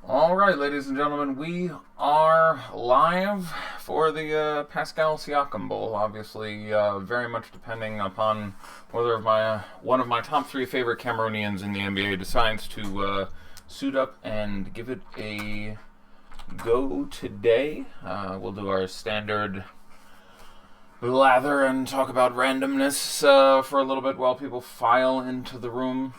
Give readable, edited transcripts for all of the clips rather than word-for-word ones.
All right, ladies and gentlemen, we are live for the Pascal Siakam Bowl. Obviously, very much depending upon whether one of my top three favorite Cameroonians in the NBA decides to suit up and give it a go today. We'll do our standard lather and talk about randomness for a little bit while people file into the room.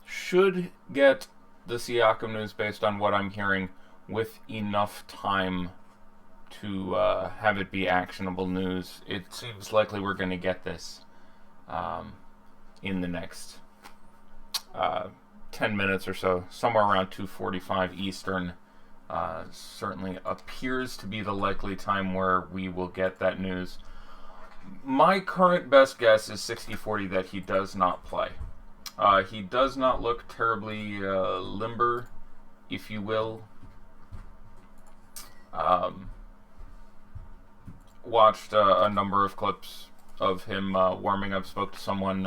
Should get the Siakam news based on what I'm hearing with enough time to have it be actionable news. It seems likely we're going to get this in the next 10 minutes or so, somewhere around 2:45 Eastern. Certainly appears to be the likely time where we will get that news. My current best guess is 60-40 that he does not play. He does not look terribly limber, if you will. Watched a number of clips of him warming up. Spoke to someone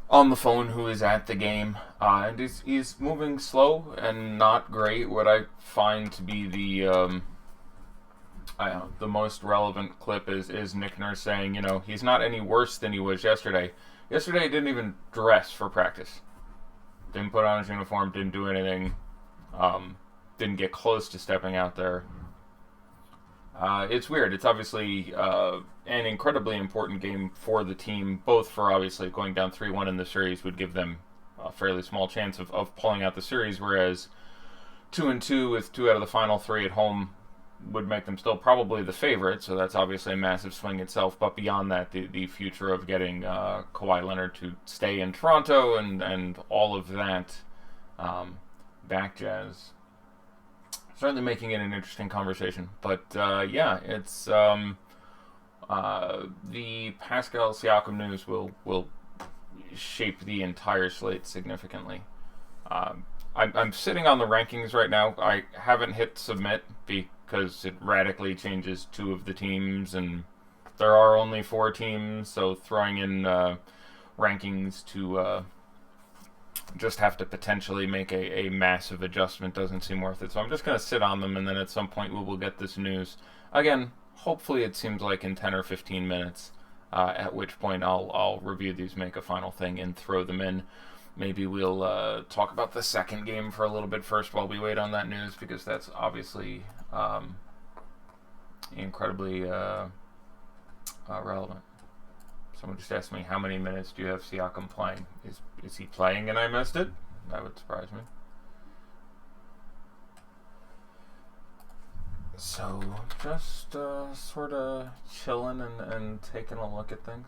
on the phone who is at the game, and he's moving slow and not great. What I find to be the most relevant clip is Nick Nurse saying, he's not any worse than he was yesterday. Yesterday, he didn't even dress for practice. Didn't put on his uniform, didn't do anything. Didn't get close to stepping out there. It's weird. It's obviously an incredibly important game for the team, both for obviously going down 3-1 in the series would give them a fairly small chance of pulling out the series, whereas 2-2 with 2 out of the final 3 at home would make them still probably the favorite, so that's obviously a massive swing itself. But beyond that, the future of getting Kawhi Leonard to stay in Toronto and all of that back jazz, certainly making it an interesting conversation. But it's the Pascal Siakam news will shape the entire slate significantly. I'm sitting on the rankings right now. I haven't hit submit because it radically changes 2 of the teams, and there are only 4 teams, so throwing in rankings to just have to potentially make a massive adjustment doesn't seem worth it. So I'm just going to sit on them, and then at some point we will get this news. Again, hopefully it seems like in 10 or 15 minutes, at which point I'll review these, make a final thing, and throw them in. Maybe we'll talk about the second game for a little bit first while we wait on that news, because that's obviously incredibly relevant. Someone just asked me, how many minutes do you have Siakam playing? Is he playing and I missed it? That would surprise me. So, just sort of chilling and taking a look at things.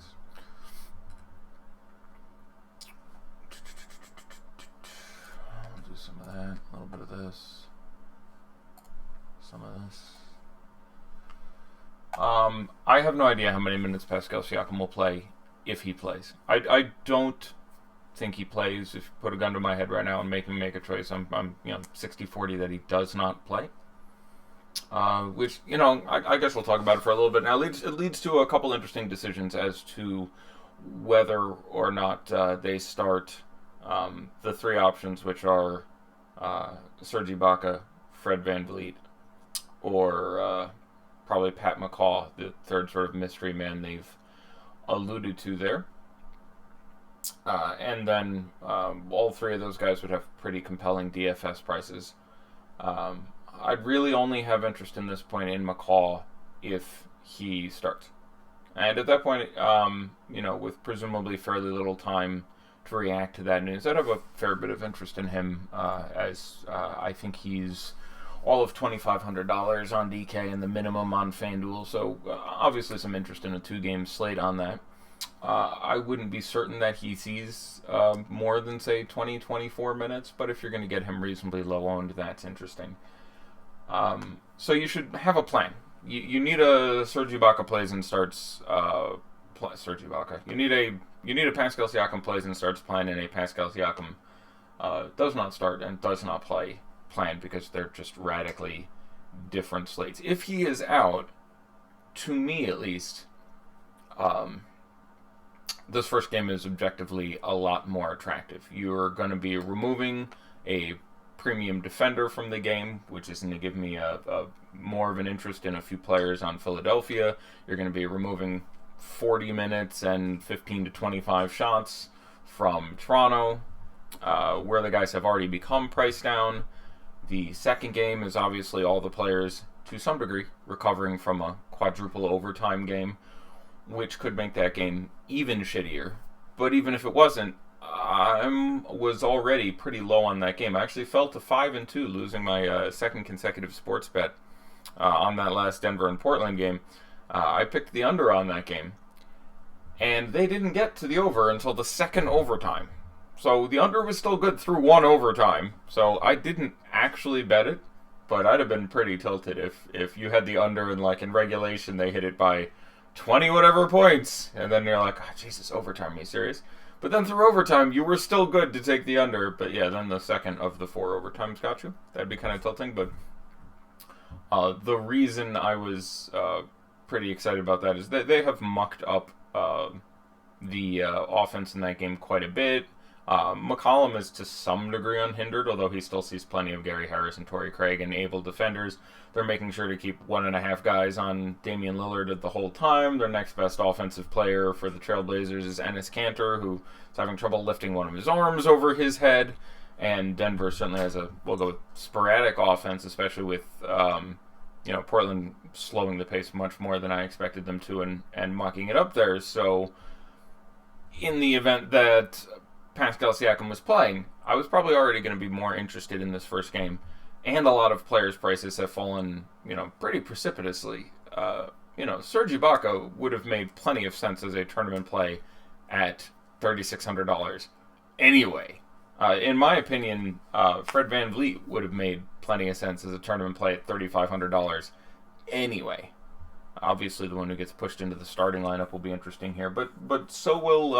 I'll do some of that, a little bit of this, some of this. I have no idea how many minutes Pascal Siakam will play if he plays. I don't think he plays. If you put a gun to my head right now and make me make a choice, I'm 60-40 that he does not play. Which, I guess we'll talk about it for a little bit now. It leads to a couple interesting decisions as to whether or not they start the 3 options, which are Serge Ibaka, Fred VanVleet, or probably Pat McCaw, the third sort of mystery man they've alluded to there. And then all 3 of those guys would have pretty compelling DFS prices. I'd really only have interest in this point in McCaw if he starts. And at that point, with presumably fairly little time to react to that news, I'd have a fair bit of interest in him as I think he's all of $2,500 on DK and the minimum on FanDuel, so obviously some interest in a 2-game slate on that. I wouldn't be certain that he sees more than, say, 20-24 minutes, but if you're going to get him reasonably low owned, that's interesting. So you should have a plan. You need a Serge Ibaka plays and starts Serge Ibaka. You need a Pascal Siakam plays and starts plan, and a Pascal Siakam does not start and does not play plan, because they're just radically different slates. If he is out, to me at least, this first game is objectively a lot more attractive. You're going to be removing a premium defender from the game, which is going to give me a more of an interest in a few players on Philadelphia. You're going to be removing 40 minutes and 15 to 25 shots from Toronto, where the guys have already become priced down. The second game is obviously all the players, to some degree, recovering from a quadruple overtime game, which could make that game even shittier. But even if it wasn't, I was already pretty low on that game. I actually fell to 5-2, losing my second consecutive sports bet on that last Denver and Portland game. I picked the under on that game, and they didn't get to the over until the second overtime. So the under was still good through one overtime. So I didn't actually bet it, but I'd have been pretty tilted if you had the under and like in regulation they hit it by 20 whatever points, and then you're like, oh, Jesus, overtime, are you serious? But then through overtime, you were still good to take the under. But yeah, then the second of the 4 overtimes got you. That'd be kind of tilting. But the reason I was pretty excited about that is that they have mucked up the offense in that game quite a bit. McCollum is to some degree unhindered, although he still sees plenty of Gary Harris and Torrey Craig and able defenders. They're making sure to keep 1.5 guys on Damian Lillard the whole time. Their next best offensive player for the Trailblazers is Enes Kanter, who is having trouble lifting one of his arms over his head. And Denver certainly has we'll go with sporadic offense, especially with Portland slowing the pace much more than I expected them to and mucking it up there. So in the event that Pascal Siakam was playing, I was probably already going to be more interested in this first game. And a lot of players' prices have fallen, pretty precipitously. Serge Ibaka would have made plenty of sense as a tournament play at $3,600 anyway. In my opinion, Fred VanVleet would have made plenty of sense as a tournament play at $3,500 anyway. Obviously, the one who gets pushed into the starting lineup will be interesting here, but so will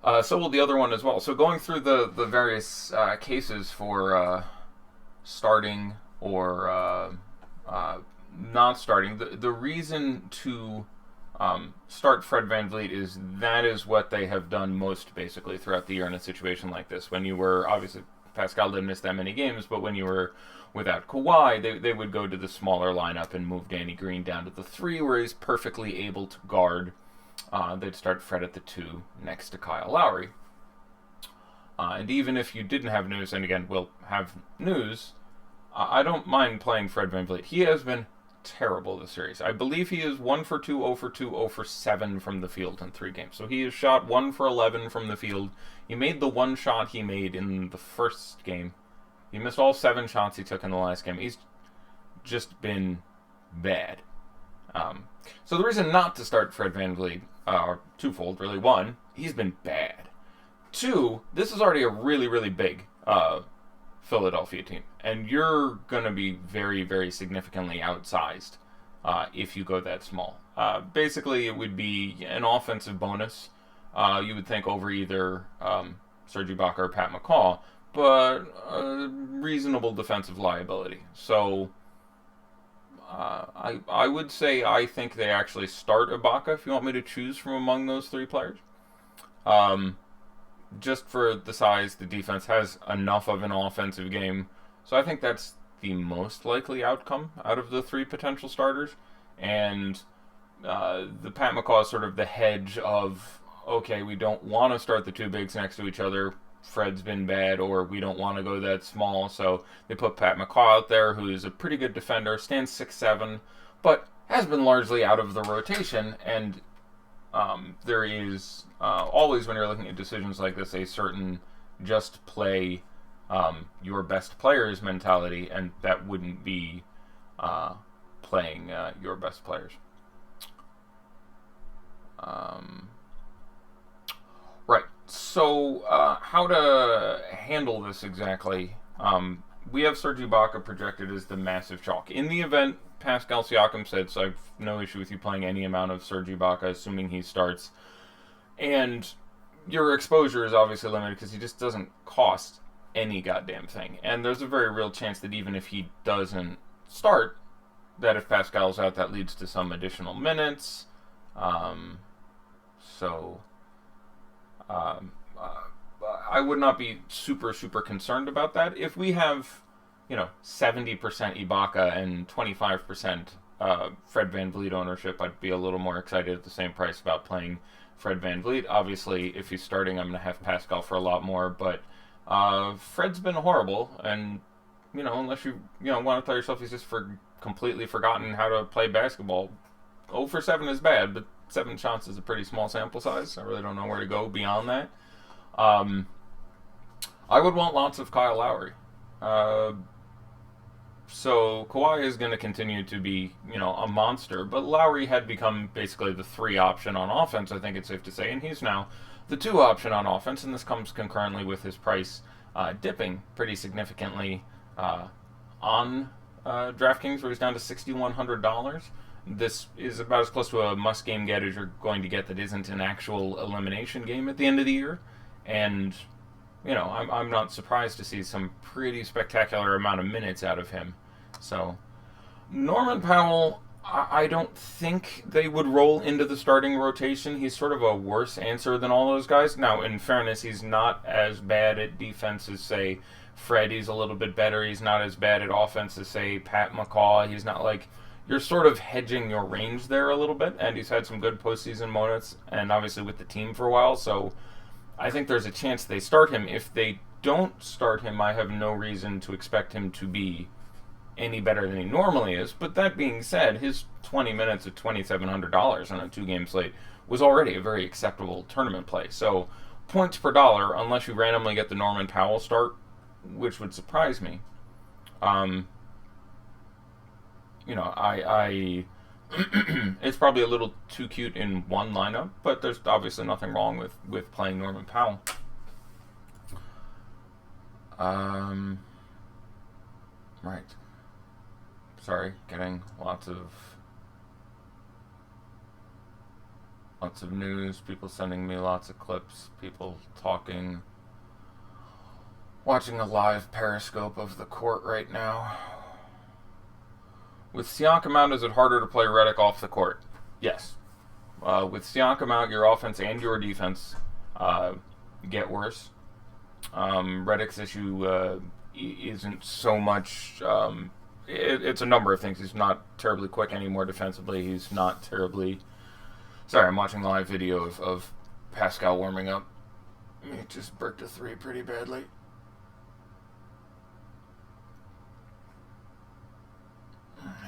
the other one as well. So going through the various cases for starting or not starting, the reason to start Fred VanVleet is what they have done most basically throughout the year in a situation like this. When you were, obviously, Pascal didn't miss that many games, but when you were without Kawhi, they would go to the smaller lineup and move Danny Green down to the 3, where he's perfectly able to guard. They'd start Fred at the 2 next to Kyle Lowry. And even if you didn't have news, and again, we'll have news, I don't mind playing Fred VanVleet. He has been terrible this series. I believe he is 1 for 2, 0 for 2, 0 for 7 from the field in 3 games. So he has shot 1 for 11 from the field. He made the one shot he made in the first game. He missed all 7 shots he took in the last game. He's just been bad. So the reason not to start Fred VanVleet are twofold, really. 1, he's been bad. 2, this is already a really, really big Philadelphia team, and you're going to be very, very significantly outsized if you go that small. Basically, it would be an offensive bonus, you would think, over either Serge Ibaka or Pat McCaw, but a reasonable defensive liability. So I would say I think they actually start Ibaka if you want me to choose from among those 3 players. Just for the size, the defense has enough of an offensive game. So I think that's the most likely outcome out of the 3 potential starters. And the Pat McCaw is sort of the hedge of, okay, we don't want to start the 2 bigs next to each other. Fred's been bad, or we don't want to go that small. So they put Pat McCaw out there, who is a pretty good defender, stands 6'7", but has been largely out of the rotation. And there is always, when you're looking at decisions like this, a certain just play your best players mentality, and that wouldn't be playing your best players. Right. So how to handle this exactly? We have Serge Ibaka projected as the massive chalk. In the event Pascal Siakam said, so I've no issue with you playing any amount of Serge Ibaka, assuming he starts. And your exposure is obviously limited because he just doesn't cost any goddamn thing. And there's a very real chance that even if he doesn't start, that if Pascal's out, that leads to some additional minutes. I I would not be super, super concerned about that. If we have, 70% Ibaka and 25% Fred VanVleet ownership, I'd be a little more excited at the same price about playing Fred VanVleet. Obviously, if he's starting, I'm going to have Pascal for a lot more, but Fred's been horrible, and, unless you, want to tell yourself he's just completely forgotten how to play basketball, 0 for 7 is bad, but 7 shots is a pretty small sample size. I really don't know where to go beyond that. I would want lots of Kyle Lowry. So Kawhi is going to continue to be, a monster, but Lowry had become basically the 3 option on offense, I think it's safe to say, and he's now the 2 option on offense, and this comes concurrently with his price dipping pretty significantly on DraftKings, where he's down to $6,100. This is about as close to a must-game get as you're going to get that isn't an actual elimination game at the end of the year, and I'm not surprised to see some pretty spectacular amount of minutes out of him. So, Norman Powell, I don't think they would roll into the starting rotation. He's sort of a worse answer than all those guys. Now, in fairness, he's not as bad at defense as, say, Fred. He's a little bit better. He's not as bad at offense as, say, Pat McCaw. He's not like... You're sort of hedging your range there a little bit, and he's had some good postseason moments, and obviously with the team for a while, so... I think there's a chance they start him. If they don't start him, I have no reason to expect him to be any better than he normally is. But that being said, his 20 minutes at $2,700 on a 2-game slate was already a very acceptable tournament play. So points per dollar, unless you randomly get the Norman Powell start, which would surprise me. It's probably a little too cute in one lineup, but there's obviously nothing wrong with playing Norman Powell. Right. Sorry, getting lots of news, people sending me lots of clips, people talking, watching a live Periscope of the court right now. With Siakam out, is it harder to play Redick off the court? Yes. With Siakam out, your offense and your defense get worse. Redick's issue isn't so much... it's a number of things. He's not terribly quick anymore defensively. He's not terribly... Sorry, I'm watching the live video of Pascal warming up. He just bricked a 3 pretty badly.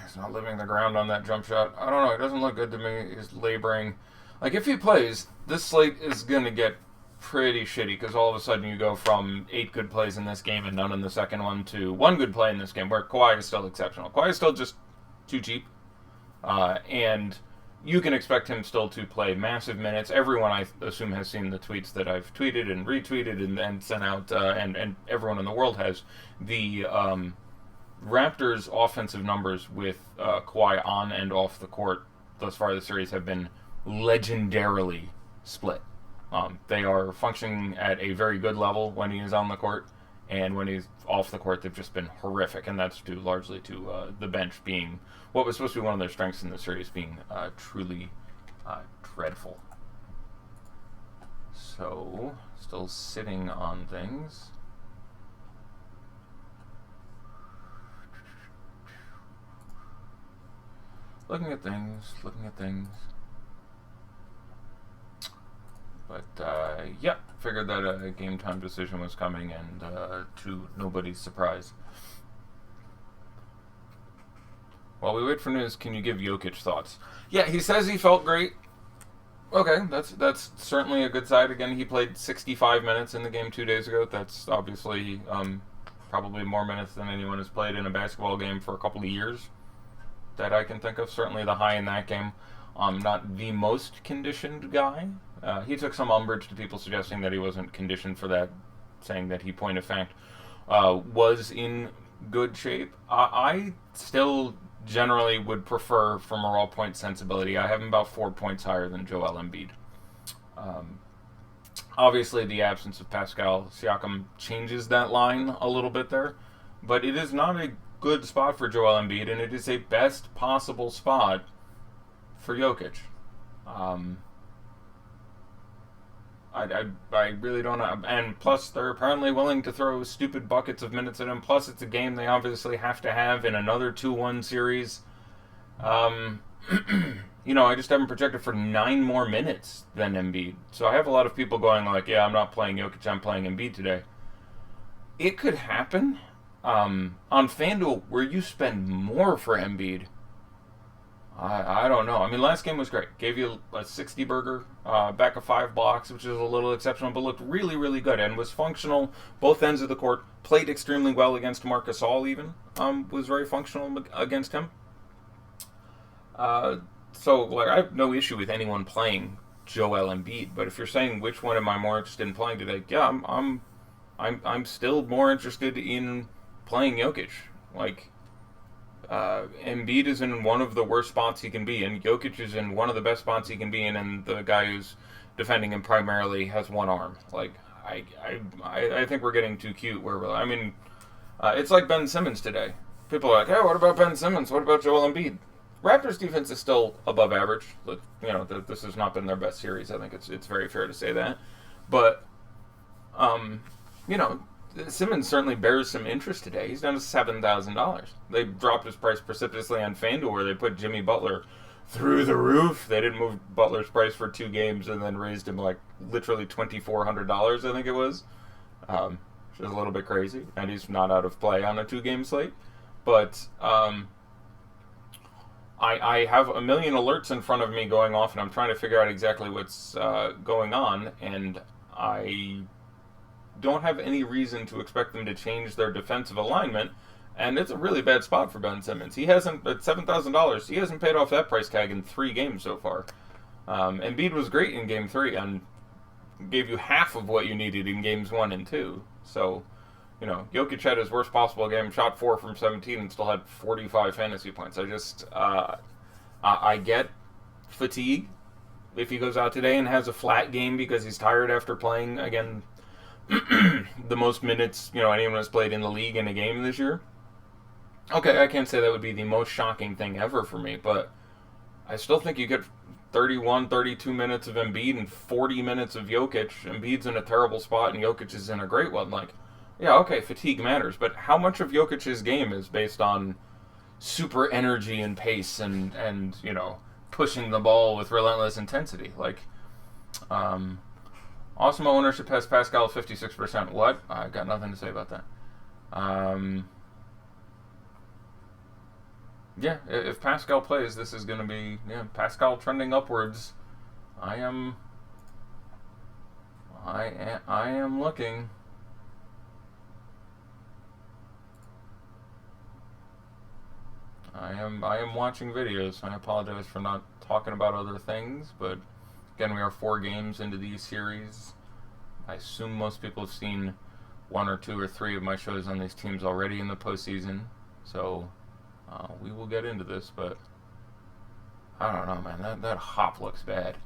He's not living the ground on that jump shot. I don't know. It doesn't look good to me. He's laboring. Like, if he plays, this slate is going to get pretty shitty because all of a sudden you go from 8 good plays in this game and none in the second one to 1 good play in this game where Kawhi is still exceptional. Kawhi is still just too cheap. And you can expect him still to play massive minutes. Everyone, I assume, has seen the tweets that I've tweeted and retweeted and sent out, and everyone in the world has. The... Raptors' offensive numbers with Kawhi on and off the court thus far this series have been legendarily split. They are functioning at a very good level when he is on the court, and when he's off the court, they've just been horrific, and that's due largely to the bench being what was supposed to be one of their strengths in the series being truly dreadful. So, still sitting on things. Looking at things. But, figured that a game time decision was coming, and to nobody's surprise. While we wait for news, can you give Jokic thoughts? Yeah, he says he felt great. Okay, that's certainly a good side. Again, he played 65 minutes in the game 2 days ago. That's obviously probably more minutes than anyone has played in a basketball game for a couple of years that I can think of. Certainly the high in that game. Not the most conditioned guy. He took some umbrage to people suggesting that he wasn't conditioned for that, saying that he, point of fact, was in good shape. I still generally would prefer, from a raw point sensibility, I have him about 4 points higher than Joel Embiid. Obviously, the absence of Pascal Siakam changes that line a little bit there, but it is not a good spot for Joel Embiid, and it is a best possible spot for Jokic. I really don't know. And plus, they're apparently willing to throw stupid buckets of minutes at him. Plus, it's a game they obviously have to have in another 2-1 series. I just haven't projected for 9 more minutes than Embiid. So I have a lot of people going like, yeah, I'm not playing Jokic, I'm playing Embiid today. It could happen. On FanDuel, where you spend more for Embiid, I don't know. I mean, last game was great. Gave you a 60 burger, back of 5 blocks, which is a little exceptional, but looked really, really good and was functional both ends of the court. Played extremely well against Marc Gasol even. Was very functional against him. So I have no issue with anyone playing Joel Embiid, but if you're saying which one am I more interested in playing today, yeah, I'm still more interested in playing Jokic. Embiid is in one of the worst spots he can be in. Jokic is in one of the best spots he can be in, and the guy who's defending him primarily has one arm. I think we're getting too cute. It's like Ben Simmons today. People are like, hey, what about Ben Simmons? What about Joel Embiid? Raptors defense is still above average. This has not been their best series. I think it's very fair to say that. But, Simmons certainly bears some interest today. He's down to $7,000. They dropped his price precipitously on FanDuel, where they put Jimmy Butler through the roof. They didn't move Butler's price for 2 games and then raised him literally $2,400, I think it was. Which is a little bit crazy. And he's not out of play on a 2-game slate. But I have a million alerts in front of me going off, and I'm trying to figure out exactly what's going on, and I don't have any reason to expect them to change their defensive alignment, and it's a really bad spot for Ben Simmons. He hasn't, at $7,000, he hasn't paid off that price tag in 3 games so far. Embiid was great in Game 3 and gave you half of what you needed in Games 1 and 2. So, Jokic had his worst possible game, shot 4 from 17 and still had 45 fantasy points. I get fatigue if he goes out today and has a flat game because he's tired after playing, again, the most minutes anyone has played in the league in a game this year. Okay, I can't say that would be the most shocking thing ever for me, but I still think you get 31, 32 minutes of Embiid and 40 minutes of Jokic. Embiid's in a terrible spot and Jokic is in a great one. Yeah, okay, fatigue matters, but how much of Jokic's game is based on super energy and pace and pushing the ball with relentless intensity? Awesome ownership has Pascal 56%. What? I got nothing to say about that. If Pascal plays, this is going to be Pascal trending upwards. I am looking. I am watching videos. I apologize for not talking about other things, but again, we are 4 games into these series. I assume most people have seen 1 or 2 or 3 of my shows on these teams already in the postseason. So we will get into this, but I don't know, man. That hop looks bad.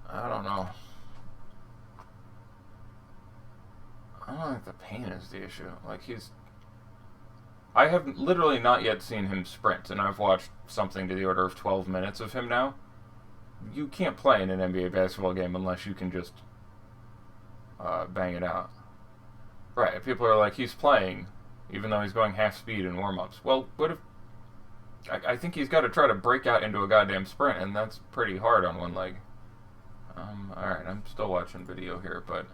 I don't know. I don't think the pain is the issue. I have literally not yet seen him sprint, and I've watched something to the order of 12 minutes of him now. You can't play in an NBA basketball game unless you can just bang it out. Right, people are like, he's playing, even though he's going half speed in warm-ups. Well, what if... I think he's got to try to break out into a goddamn sprint, and that's pretty hard on one leg. Alright, I'm still watching video here, but...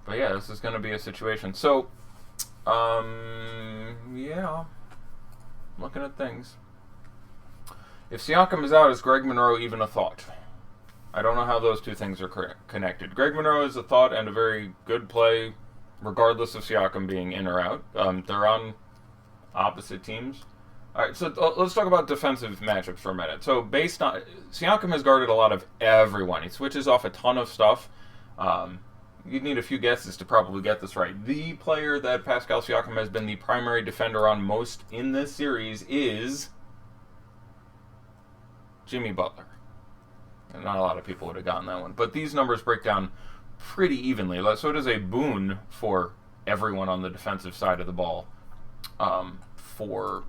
But yeah, this is going to be a situation. So, looking at things. If Siakam is out, is Greg Monroe even a thought? I don't know how those two things are connected. Greg Monroe is a thought and a very good play, regardless of Siakam being in or out. They're on opposite teams. All right, so let's talk about defensive matchups for a minute. So based on... Siakam has guarded a lot of everyone. He switches off a ton of stuff. You'd need a few guesses to probably get this right. The player that Pascal Siakam has been the primary defender on most in this series is Jimmy Butler. And not a lot of people would have gotten that one. But these numbers break down pretty evenly. So it is a boon for everyone on the defensive side of the ball for.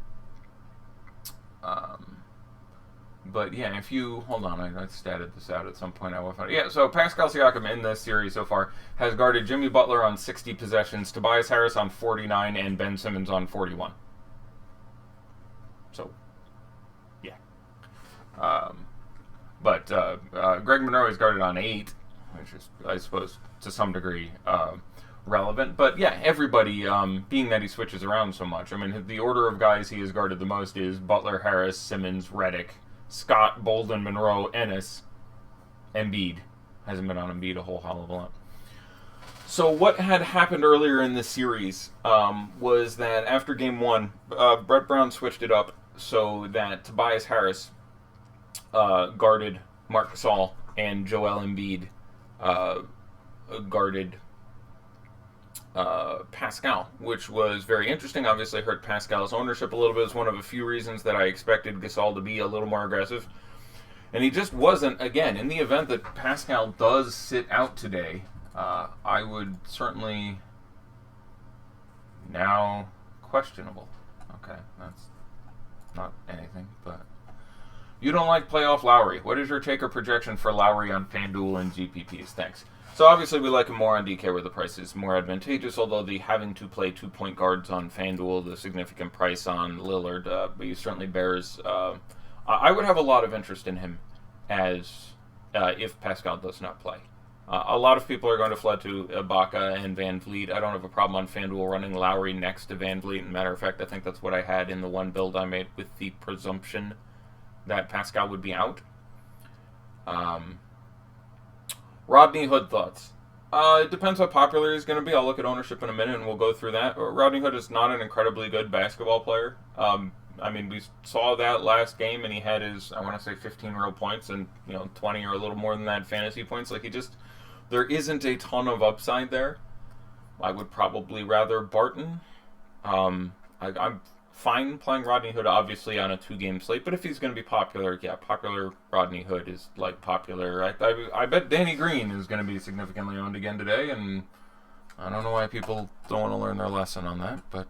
But yeah, if you hold on, I statted this out at some point. I will find it. Yeah, so Pascal Siakam in this series so far has guarded Jimmy Butler on 60 possessions, Tobias Harris on 49, and Ben Simmons on 41. So, yeah. But Greg Monroe is guarded on 8, which is, I suppose, to some degree relevant. But yeah, everybody, being that he switches around so much, I mean, the order of guys he has guarded the most is Butler, Harris, Simmons, Redick, Scott, Bolden, Monroe, Ennis, Embiid. Hasn't been on Embiid a whole hell of a lot. So what had happened earlier in this series was that after Game 1, Brett Brown switched it up so that Tobias Harris guarded Marc Gasol and Joel Embiid guarded Pascal, which was very interesting. Obviously hurt Pascal's ownership a little bit. It's one of a few reasons that I expected Gasol to be a little more aggressive. And he just wasn't. Again, in the event that Pascal does sit out today, I would certainly now questionable. Okay, that's not anything, but you don't like playoff Lowry. What is your take or projection for Lowry on FanDuel and GPPs? Thanks. So obviously we like him more on DK where the price is more advantageous, although the having to play 2-point guards on FanDuel, the significant price on Lillard, but he certainly bears... I would have a lot of interest in him as if Pascal does not play. A lot of people are going to flood to Ibaka and Van Vliet. I don't have a problem on FanDuel running Lowry next to Van Vliet. As a matter of fact, I think that's what I had in the one build I made with the presumption that Pascal would be out. Rodney Hood thoughts. It depends how popular he's going to be. I'll look at ownership in a minute and we'll go through that. Rodney Hood is not an incredibly good basketball player. I mean, we saw that last game and he had his, I want to say 15 real points and, 20 or a little more than that fantasy points. Like there isn't a ton of upside there. I would probably rather Barton. I'm fine playing Rodney Hood, obviously, on a 2-game slate, but if he's going to be popular, yeah, popular Rodney Hood is, popular. I bet Danny Green is going to be significantly owned again today, and I don't know why people don't want to learn their lesson on that, but,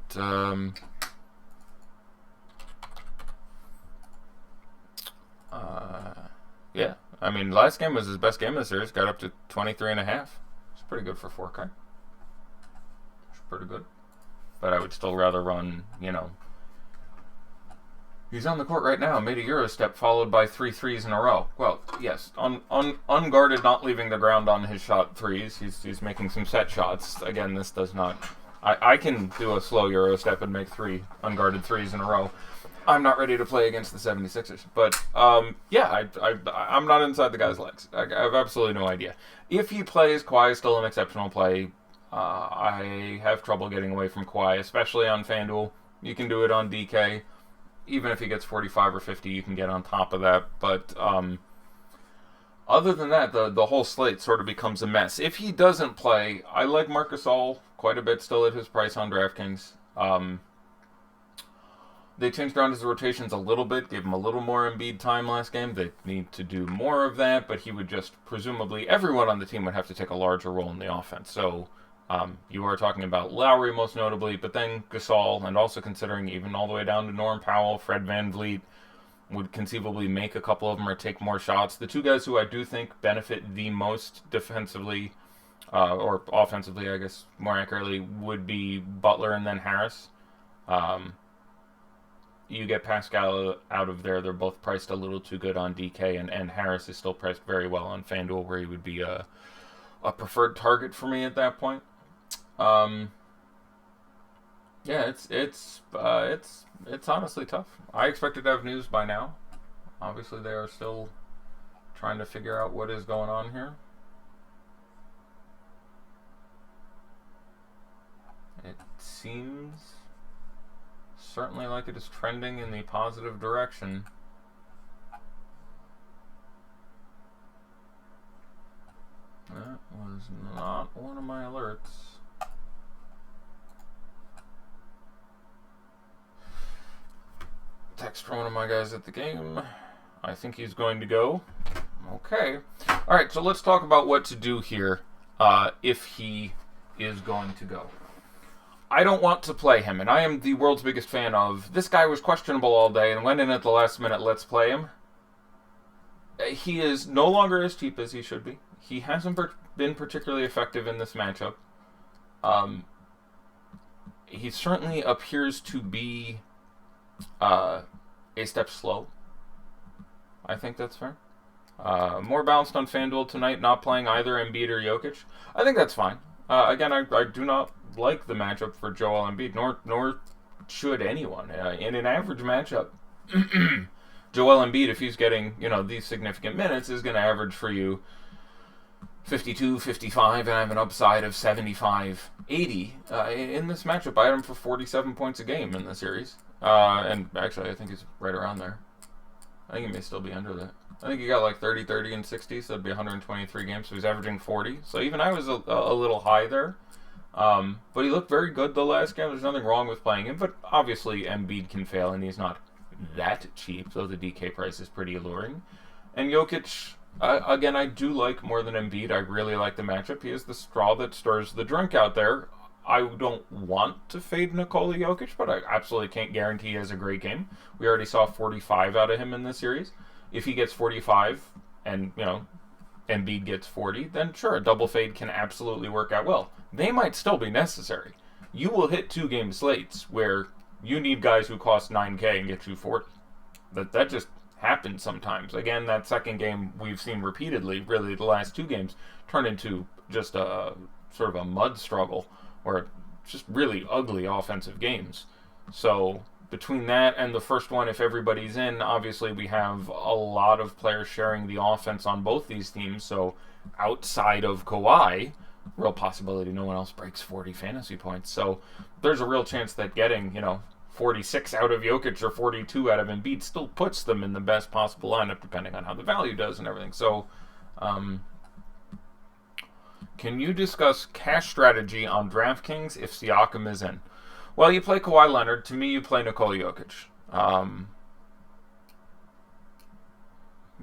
yeah. I mean, last game was his best game of the series, got up to 23.5. It's pretty good for 4K. It's pretty good. But I would still rather run, he's on the court right now, made a Euro step followed by 3 threes in a row. Well, yes, unguarded, not leaving the ground on his shot threes. He's making some set shots. Again, this does not... I can do a slow Euro step and make 3 unguarded threes in a row. I'm not ready to play against the 76ers. But, yeah, I'm not inside the guy's legs. I have absolutely no idea. If he plays, Kawhi is still an exceptional play. I have trouble getting away from Kawhi, especially on FanDuel. You can do it on DK. Even if he gets 45 or 50, you can get on top of that. But other than that, the whole slate sort of becomes a mess. If he doesn't play, I like Marc Gasol quite a bit still at his price on DraftKings. They changed around his rotations a little bit, gave him a little more Embiid time last game. They need to do more of that, but he would just, presumably, everyone on the team would have to take a larger role in the offense. So you are talking about Lowry most notably, but then Gasol, and also considering even all the way down to Norm Powell, Fred VanVleet, would conceivably make a couple of them or take more shots. The two guys who I do think benefit the most defensively, or offensively, I guess, more accurately, would be Butler and then Harris. You get Pascal out of there, they're both priced a little too good on DK, and Harris is still priced very well on FanDuel, where he would be a preferred target for me at that point. Yeah, it's honestly tough. I expected to have news by now. Obviously, they are still trying to figure out what is going on here. It seems certainly like it is trending in the positive direction. That was not one of my alerts. Text from one of my guys at the game. I think he's going to go. Okay. Alright, so let's talk about what to do here if he is going to go. I don't want to play him, and I am the world's biggest fan of, this guy was questionable all day and went in at the last minute, let's play him. He is no longer as cheap as he should be. He hasn't been particularly effective in this matchup. He certainly appears to be a step slow. I think that's fair. More balanced on FanDuel tonight, not playing either Embiid or Jokic. I think that's fine. Again, I do not like the matchup for Joel Embiid, nor should anyone. In an average matchup, Joel Embiid, if he's getting these significant minutes, is going to average for you 52, 55, and I have an upside of 75, 80. In this matchup, I had him for 47 points a game in the series. And actually, I think he's right around there. I think he may still be under that. I think he got like 30, 30, and 60, so that'd be 123 games, so he's averaging 40. So even I was a little high there. But he looked very good the last game. There's nothing wrong with playing him, but obviously Embiid can fail, and he's not that cheap, though the DK price is pretty alluring. And Jokic, again, I do like more than Embiid. I really like the matchup. He is the straw that stirs the drink out there. I don't want to fade Nikola Jokic, but I absolutely can't guarantee he has a great game. We already saw 45 out of him in this series. If he gets 45 and, Embiid gets 40, then sure, a double fade can absolutely work out well. They might still be necessary. You will hit 2-game slates where you need guys who cost 9K and get you 40. That just happens sometimes. Again, that second game we've seen repeatedly, really the last 2 games, turn into just a sort of a mud struggle or just really ugly offensive games. So between that and the first one, if everybody's in, obviously we have a lot of players sharing the offense on both these teams. So outside of Kawhi, real possibility no one else breaks 40 fantasy points. So there's a real chance that getting, 46 out of Jokic or 42 out of Embiid still puts them in the best possible lineup, depending on how the value does and everything. So, can you discuss cash strategy on DraftKings if Siakam is in? Well, you play Kawhi Leonard. To me, you play Nikola Jokic.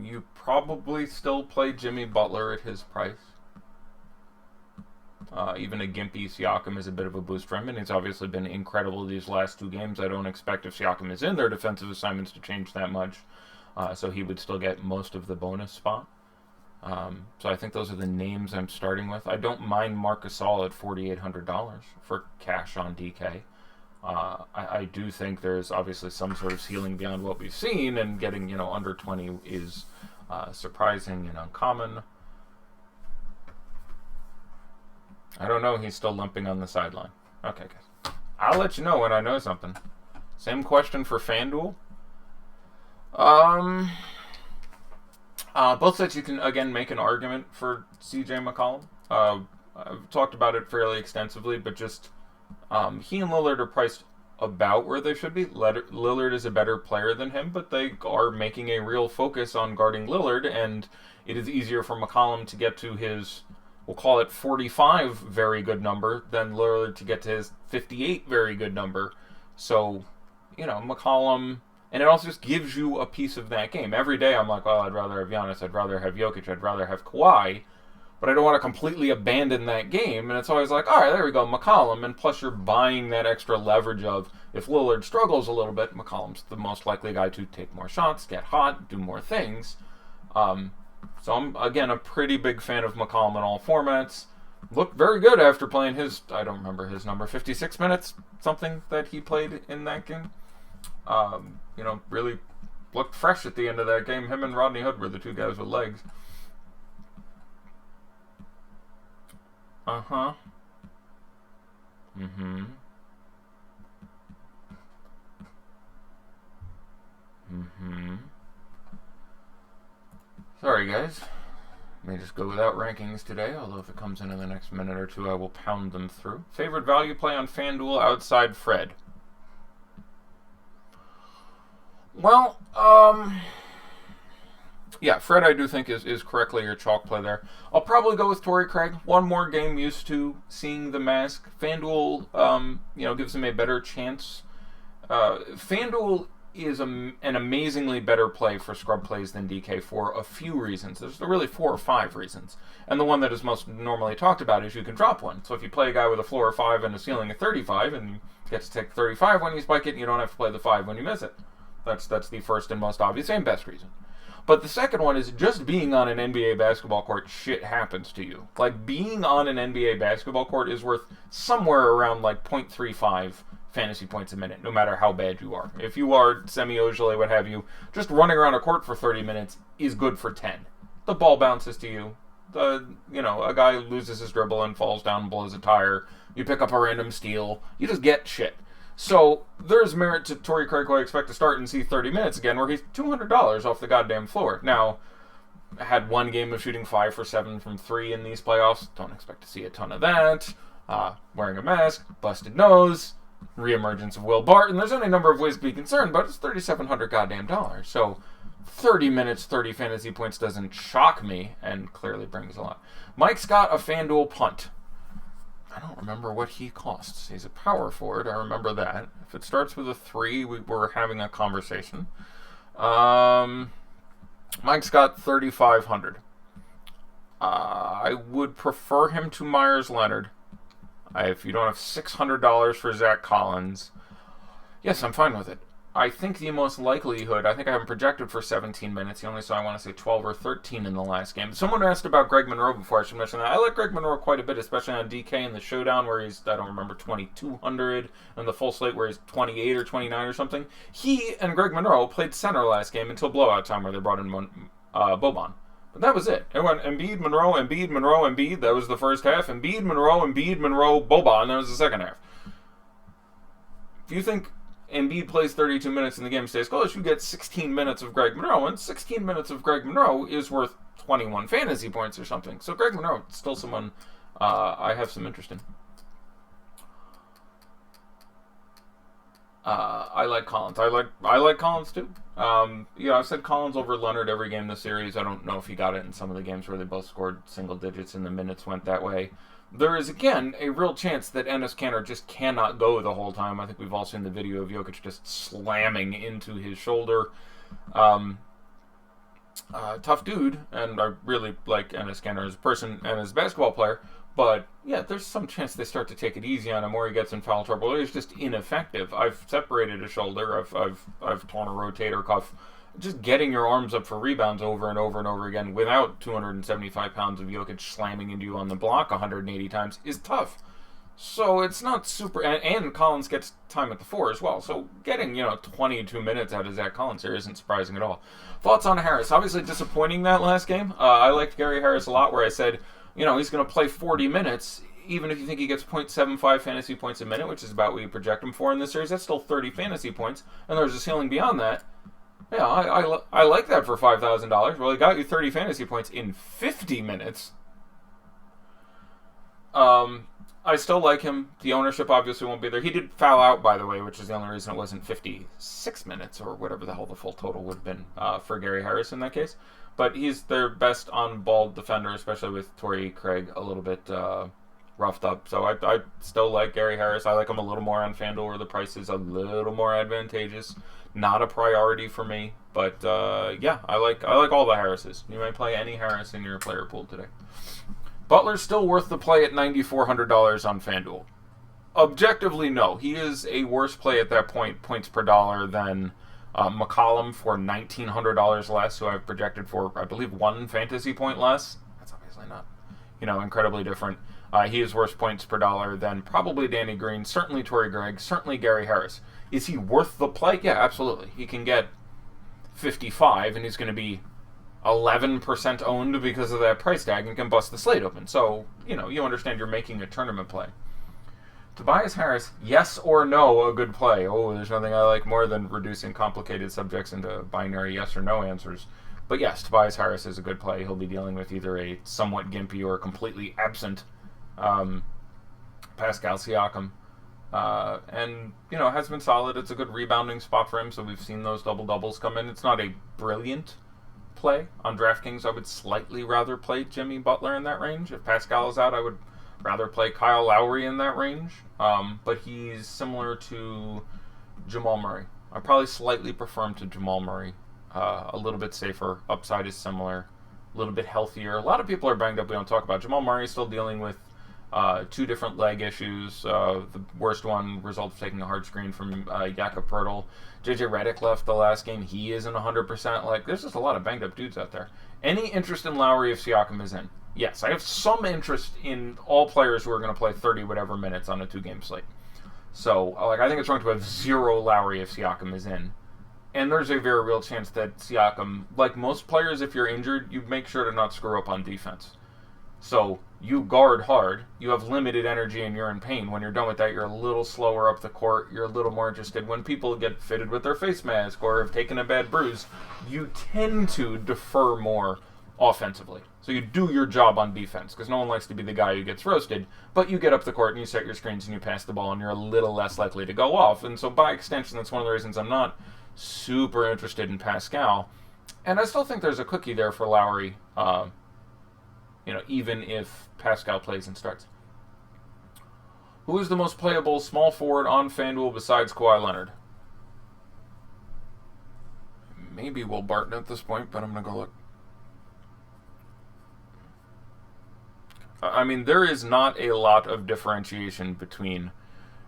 You probably still play Jimmy Butler at his price. Even a gimpy Siakam is a bit of a boost for him, and he's obviously been incredible these last 2 games. I don't expect if Siakam is in their defensive assignments to change that much, so he would still get most of the bonus spot. So I think those are the names I'm starting with. I don't mind Marc Gasol at $4,800 for cash on DK. I do think there's obviously some sort of ceiling beyond what we've seen, and getting under 20 is surprising and uncommon. I don't know. He's still limping on the sideline. Okay, guys. I'll let you know when I know something. Same question for FanDuel. Both sides you can, again, make an argument for CJ McCollum. I've talked about it fairly extensively, but just he and Lillard are priced about where they should be. Lillard is a better player than him, but they are making a real focus on guarding Lillard, and it is easier for McCollum to get to his, we'll call it 45 very good number, than Lillard to get to his 58 very good number. So, McCollum, and it also just gives you a piece of that game. Every day I'm like, well, I'd rather have Giannis, I'd rather have Jokic, I'd rather have Kawhi, but I don't want to completely abandon that game. And it's always like, all right, there we go, McCollum. And plus you're buying that extra leverage of, if Lillard struggles a little bit, McCollum's the most likely guy to take more shots, get hot, do more things. So I'm, again, a pretty big fan of McCollum in all formats. Looked very good after playing his, I don't remember his number, 56 minutes, something that he played in that game. Really looked fresh at the end of that game. Him and Rodney Hood were the 2 guys with legs. Uh-huh. Mm-hmm. Mm-hmm. Sorry, guys. May just go without rankings today, although if it comes in the next minute or 2, I will pound them through. Favorite value play on FanDuel outside Fred? Well, yeah, Fred I do think is correctly your chalk play there. I'll probably go with Torrey Craig. One more game used to seeing the mask. FanDuel, gives him a better chance. FanDuel is an amazingly better play for scrub plays than DK for a few reasons. There's really 4 or 5 reasons. And the one that is most normally talked about is you can drop one. So if you play a guy with a floor of 5 and a ceiling of 35, and you get to take 35 when you spike it, and you don't have to play the 5 when you miss it. That's the first and most obvious and best reason. But the second one is just being on an NBA basketball court, shit happens to you. Like, being on an NBA basketball court is worth somewhere around, like, 0.35 fantasy points a minute, no matter how bad you are. If you are semi-Ojale, what have you, just running around a court for 30 minutes is good for 10. The ball bounces to you. A guy loses his dribble and falls down and blows a tire. You pick up a random steal. You just get shit. So there's merit to Torrey Craig, who I expect to start and see 30 minutes again, where he's $200 off the goddamn floor. Now, I had one game of shooting 5 for 7 from 3 in these playoffs. Don't expect to see a ton of that. Wearing a mask, busted nose, reemergence of Will Barton. There's any number of ways to be concerned, but it's $3,700 goddamn dollars. So 30 minutes, 30 fantasy points doesn't shock me, and clearly brings a lot. Mike's got a FanDuel punt. I don't remember what he costs. He's a power forward. I remember that. If it starts with a 3, we're having a conversation. Mike's got 3,500. I would prefer him to Myers Leonard. If you don't have $600 for Zach Collins, yes, I'm fine with it. I think the most likelihood, I think I have him projected for 17 minutes. He only saw, I want to say, 12 or 13 in the last game. Someone asked about Greg Monroe before. I should mention that. I like Greg Monroe quite a bit, especially on DK in the Showdown, where he's, I don't remember, 2,200, and the full slate where he's 28 or 29 or something. He and Greg Monroe played center last game until blowout time, where they brought in Boban. But that was it. It went Embiid, Monroe, Embiid, Monroe, Embiid. That was the first half. Embiid, Monroe, Boban. That was the second half. If you think Embiid plays 32 minutes and the game stays close, you get 16 minutes of Greg Monroe, and 16 minutes of Greg Monroe is worth 21 fantasy points or something. So Greg Monroe is still someone I have some interest in. I like Collins. I like Collins too. I've said Collins over Leonard every game this series. I don't know if he got it in some of the games where they both scored single digits and the minutes went that way. There is, again, a real chance that Enes Kanter just cannot go the whole time. I think we've all seen the video of Jokic just slamming into his shoulder. Tough dude, and I really like Enes Kanter as a person and as a basketball player. But, yeah, there's some chance they start to take it easy on him, or he gets in foul trouble, or he's just ineffective. I've separated a shoulder. I've torn a rotator cuff. Just getting your arms up for rebounds over and over and over again without 275 pounds of Jokic slamming into you on the block 180 times is tough. So it's not super... And Collins gets time at the 4 as well. So getting, 22 minutes out of Zach Collins here isn't surprising at all. Thoughts on Harris? Obviously disappointing that last game. I liked Gary Harris a lot, where I said, he's going to play 40 minutes. Even if you think he gets 0.75 fantasy points a minute, which is about what you project him for in this series, that's still 30 fantasy points. And there's a ceiling beyond that. Yeah, I like that for $5,000. Well, he got you 30 fantasy points in 50 minutes. I still like him. The ownership obviously won't be there. He did foul out, by the way, which is the only reason it wasn't 56 minutes or whatever the hell the full total would have been for Gary Harris in that case. But he's their best on-ball defender, especially with Torrey Craig a little bit roughed up. So I still like Gary Harris. I like him a little more on FanDuel, where the price is a little more advantageous. Not a priority for me, but yeah, I like all the Harrises. You may play any Harris in your player pool today. Butler's still worth the play at $9,400 on FanDuel. Objectively, no. He is a worse play at that point, points per dollar, than McCollum for $1,900 less, who I've projected for, I believe, 1 fantasy point less. That's obviously not, incredibly different. He is worse points per dollar than probably Danny Green, certainly Torrey Craig, certainly Gary Harris. Is he worth the play? Yeah, absolutely. He can get 55, and he's going to be 11% owned because of that price tag and can bust the slate open. So, you understand you're making a tournament play. Tobias Harris, yes or no, a good play. Oh, there's nothing I like more than reducing complicated subjects into binary yes or no answers. But yes, Tobias Harris is a good play. He'll be dealing with either a somewhat gimpy or completely absent Pascal Siakam. And, has been solid. It's a good rebounding spot for him, so we've seen those double-doubles come in. It's not a brilliant play. On DraftKings, I would slightly rather play Jimmy Butler in that range. If Pascal is out, I would rather play Kyle Lowry in that range. But he's similar to Jamal Murray. I probably slightly prefer him to Jamal Murray. A little bit safer. Upside is similar. A little bit healthier. A lot of people are banged up. We don't talk about. Jamal Murray is still dealing with 2 different leg issues. The worst one result of taking a hard screen from Jakob Poeltl. JJ Redick left the last game. He isn't 100%. Like, there's just a lot of banged up dudes out there. Any interest in Lowry if Siakam is in? Yes, I have some interest in all players who are going to play 30 whatever minutes on a 2-game slate. So, like, I think it's wrong to have 0 Lowry if Siakam is in. And there's a very real chance that Siakam, like most players, if you're injured, you make sure to not screw up on defense. So, you guard hard, you have limited energy, and you're in pain. When you're done with that, you're a little slower up the court, you're a little more interested. When people get fitted with their face mask or have taken a bad bruise, you tend to defer more offensively. So you do your job on defense, because no one likes to be the guy who gets roasted, but you get up the court and you set your screens and you pass the ball, and you're a little less likely to go off. And so by extension, that's one of the reasons I'm not super interested in Pascal. And I still think there's a cookie there for Lowry, even if Pascal plays and starts. Who is the most playable small forward on FanDuel besides Kawhi Leonard? Maybe Will Barton at this point, but I'm going to go look. I mean, there is not a lot of differentiation between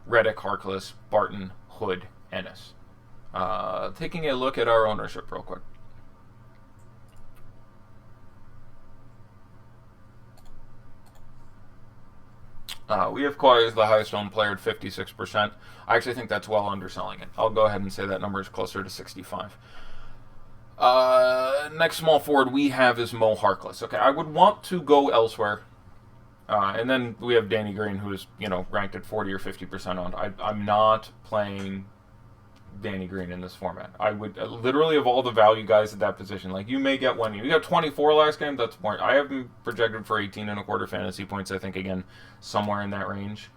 Redick, Harkless, Barton, Hood, Ennis. Taking a look at our ownership real quick. We have Kawhi as the highest owned player at 56%. I actually think that's well underselling it. I'll go ahead and say that number is closer to 65. Next small forward we have is Mo Harkless. Okay, I would want to go elsewhere. And then we have Danny Green, who is, ranked at 40 or 50% owned. I'm not playing Danny Green in this format. I would literally, of all the value guys at that position, like, you may get one. You got 24 last game. That's more. I have him projected for 18 and a quarter fantasy points. I think, again, somewhere in that range.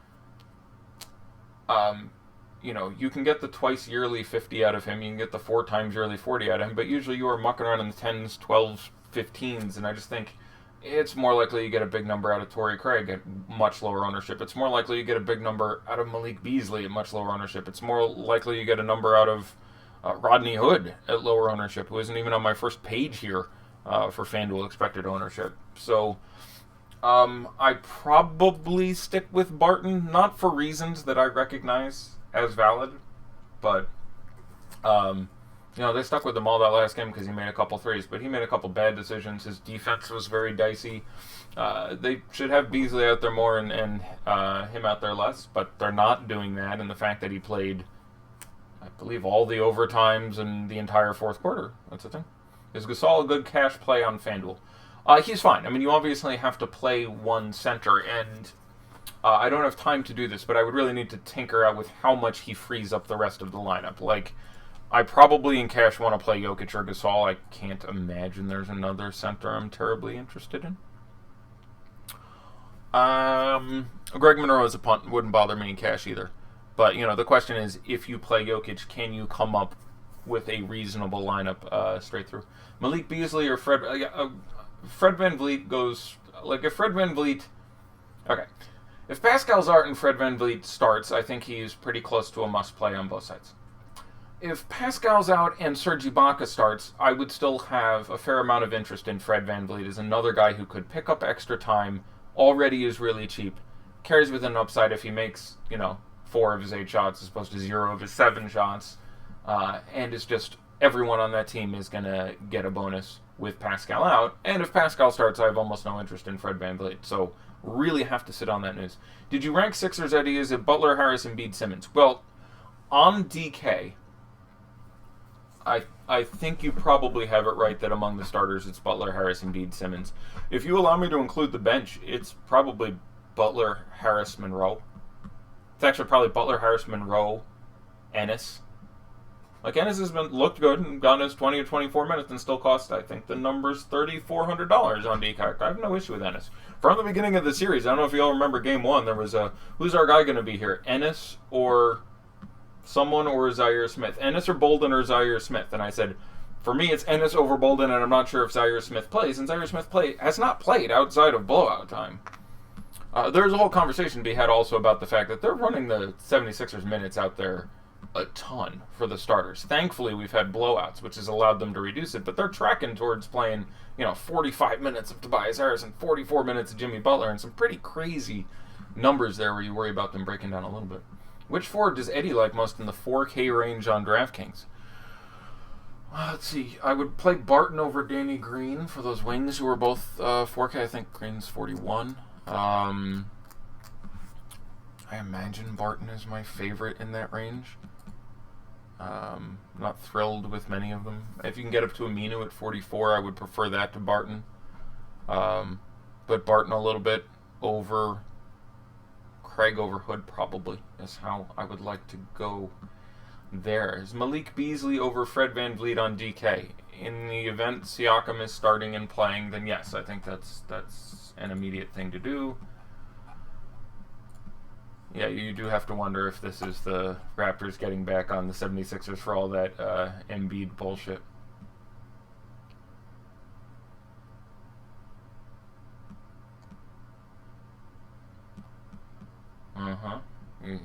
You can get the twice yearly 50 out of him. You can get the 4 times yearly 40 out of him. But usually you are mucking around in the 10s, 12s, 15s, and I just think it's more likely you get a big number out of Torrey Craig at much lower ownership. It's more likely you get a big number out of Malik Beasley at much lower ownership. It's more likely you get a number out of Rodney Hood at lower ownership, who isn't even on my first page here for FanDuel expected ownership. So I probably stick with Barton, not for reasons that I recognize as valid, but they stuck with him all that last game because he made a couple threes, but he made a couple bad decisions. His defense was very dicey. They should have Beasley out there more and him out there less, but they're not doing that. And the fact that he played, I believe, all the overtimes and the entire fourth quarter, that's the thing. Is Gasol a good cash play on FanDuel? He's fine. I mean, you obviously have to play one center, and I don't have time to do this, but I would really need to tinker out with how much he frees up the rest of the lineup. Like, I probably in cash want to play Jokic or Gasol. I can't imagine there's another center I'm terribly interested in. Greg Monroe as a punt wouldn't bother me in cash either. But, the question is, if you play Jokic, can you come up with a reasonable lineup straight through? Malik Beasley or Fred VanVleet goes... Like, if Fred VanVleet... Okay. If Pascal Zart and Fred VanVleet starts, I think he's pretty close to a must-play on both sides. If Pascal's out and Serge Ibaka starts, I would still have a fair amount of interest in Fred VanVleet as another guy who could pick up extra time, already is really cheap, carries with an upside if he makes, 4 of his 8 shots as opposed to 0 of his 7 shots, and is just everyone on that team is going to get a bonus with Pascal out. And if Pascal starts, I have almost no interest in Fred VanVleet, so really have to sit on that news. Did you rank Sixers ideas at Butler, Harris, Embiid, Simmons? Well, on DK... I think you probably have it right that among the starters it's Butler, Harris, Embiid, Simmons. If you allow me to include the bench, it's probably Butler, Harris, Monroe. It's actually probably Butler, Harris, Monroe, Ennis. Like, Ennis has looked good and gone his 20 or 24 minutes and still cost, I think the number's $3,400 on DK. I have no issue with Ennis. From the beginning of the series, I don't know if you all remember Game 1, there was who's our guy going to be here? Ennis or... someone or Zaire Smith. Ennis or Bolden or Zaire Smith. And I said, for me, it's Ennis over Bolden, and I'm not sure if Zaire Smith plays. And Zaire Smith has not played outside of blowout time. There's a whole conversation to be had also about the fact that they're running the 76ers minutes out there a ton for the starters. Thankfully, we've had blowouts, which has allowed them to reduce it, but they're tracking towards playing, 45 minutes of Tobias Harris and 44 minutes of Jimmy Butler, and some pretty crazy numbers there where you worry about them breaking down a little bit. Which forward does Eddie like most in the 4K range on DraftKings? Let's see. I would play Barton over Danny Green for those wings who are both 4K. I think Green's 41. I imagine Barton is my favorite in that range. Not thrilled with many of them. If you can get up to Aminu at 44, I would prefer that to Barton. But Barton a little bit over Craig over Hood probably is how I would like to go there. Is Malik Beasley over Fred VanVleet on DK? In the event Siakam is starting and playing, then yes, I think that's an immediate thing to do. Yeah, you do have to wonder if this is the Raptors getting back on the 76ers for all that Embiid bullshit.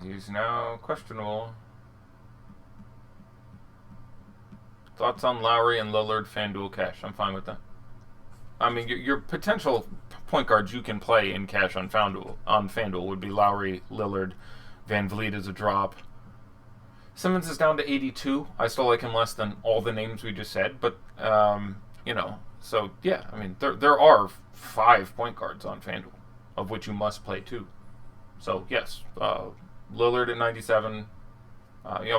He's now questionable. Thoughts on Lowry and Lillard FanDuel cash? I'm fine with that. I mean, your potential point guards you can play in cash on FanDuel would be Lowry, Lillard, VanVleet is a drop. Simmons is down to 82. I still like him less than all the names we just said, but so yeah. I mean, there are 5 point guards on FanDuel, of which you must play 2. So yes, Lillard at 97.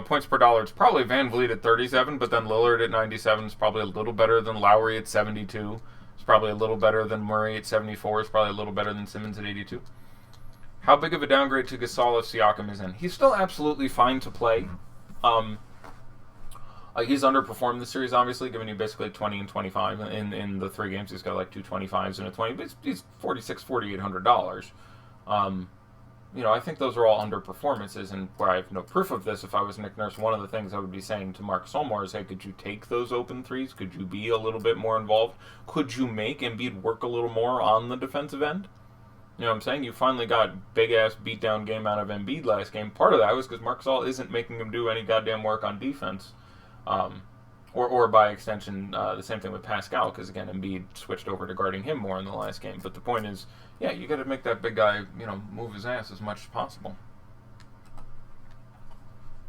Points per dollar, it's probably VanVleet at 37, but then Lillard at 97 is probably a little better than Lowry at 72. It's probably a little better than Murray at 74. It's probably a little better than Simmons at 82. How big of a downgrade to Gasol if Siakam is in? He's still absolutely fine to play. He's underperformed this series, obviously, giving you basically 20 and 25 in the 3 games. He's got like 2 25s and a 20, but he's $4,800. I think those are all underperformances, and where I have no proof of this, if I was Nick Nurse, one of the things I would be saying to Mark Solmore is, hey, could you take those open threes? Could you be a little bit more involved? Could you make Embiid work a little more on the defensive end? You know what I'm saying? You finally got big-ass beatdown game out of Embiid last game. Part of that was because Mark Sol isn't making him do any goddamn work on defense. Or by extension, the same thing with Pascal, because, again, Embiid switched over to guarding him more in the last game. But the point is, yeah, you got to make that big guy, move his ass as much as possible.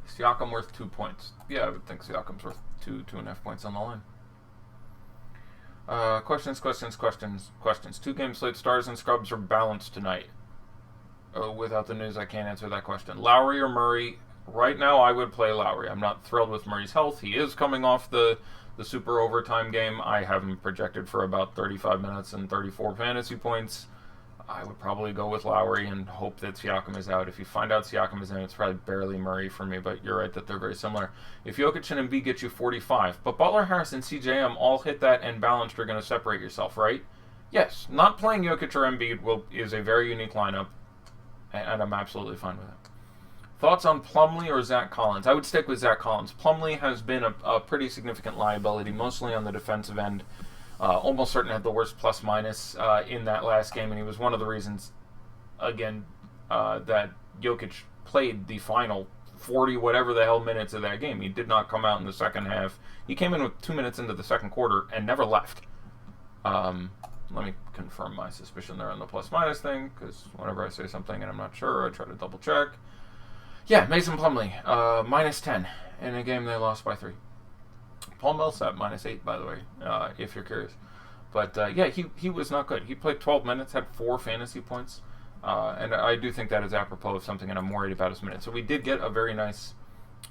Siakam worth 2 points. Yeah, I would think Siakam's worth 2.5 points on the line. Questions. 2-game slate stars and scrubs are balanced tonight. Without the news, I can't answer that question. Lowry or Murray? Right now, I would play Lowry. I'm not thrilled with Murray's health. He is coming off the super overtime game. I have him projected for about 35 minutes and 34 fantasy points. I would probably go with Lowry and hope that Siakam is out. If you find out Siakam is in, it's probably barely Murray for me, but you're right that they're very similar. If Jokic and Embiid get you 45, but Butler, Harris, and CJM all hit that and balanced, are going to separate yourself, right? Yes, not playing Jokic or Embiid is a very unique lineup, and I'm absolutely fine with it. Thoughts on Plumlee or Zach Collins? I would stick with Zach Collins. Plumlee has been a pretty significant liability, mostly on the defensive end. Almost certain had the worst plus-minus in that last game, and he was one of the reasons, again, that Jokic played the final 40 whatever the hell minutes of that game. He did not come out in the second half. He came in with 2 minutes into the second quarter and never left. Let me confirm my suspicion there on the plus-minus thing, because whenever I say something and I'm not sure, I try to double-check. Yeah, Mason Plumlee, minus 10 in a game they lost by 3. Paul Millsap, minus 8, by the way, if you're curious. But, yeah, he was not good. He played 12 minutes, had 4 fantasy points, and I do think that is apropos of something, and I'm worried about his minutes. So we did get a very nice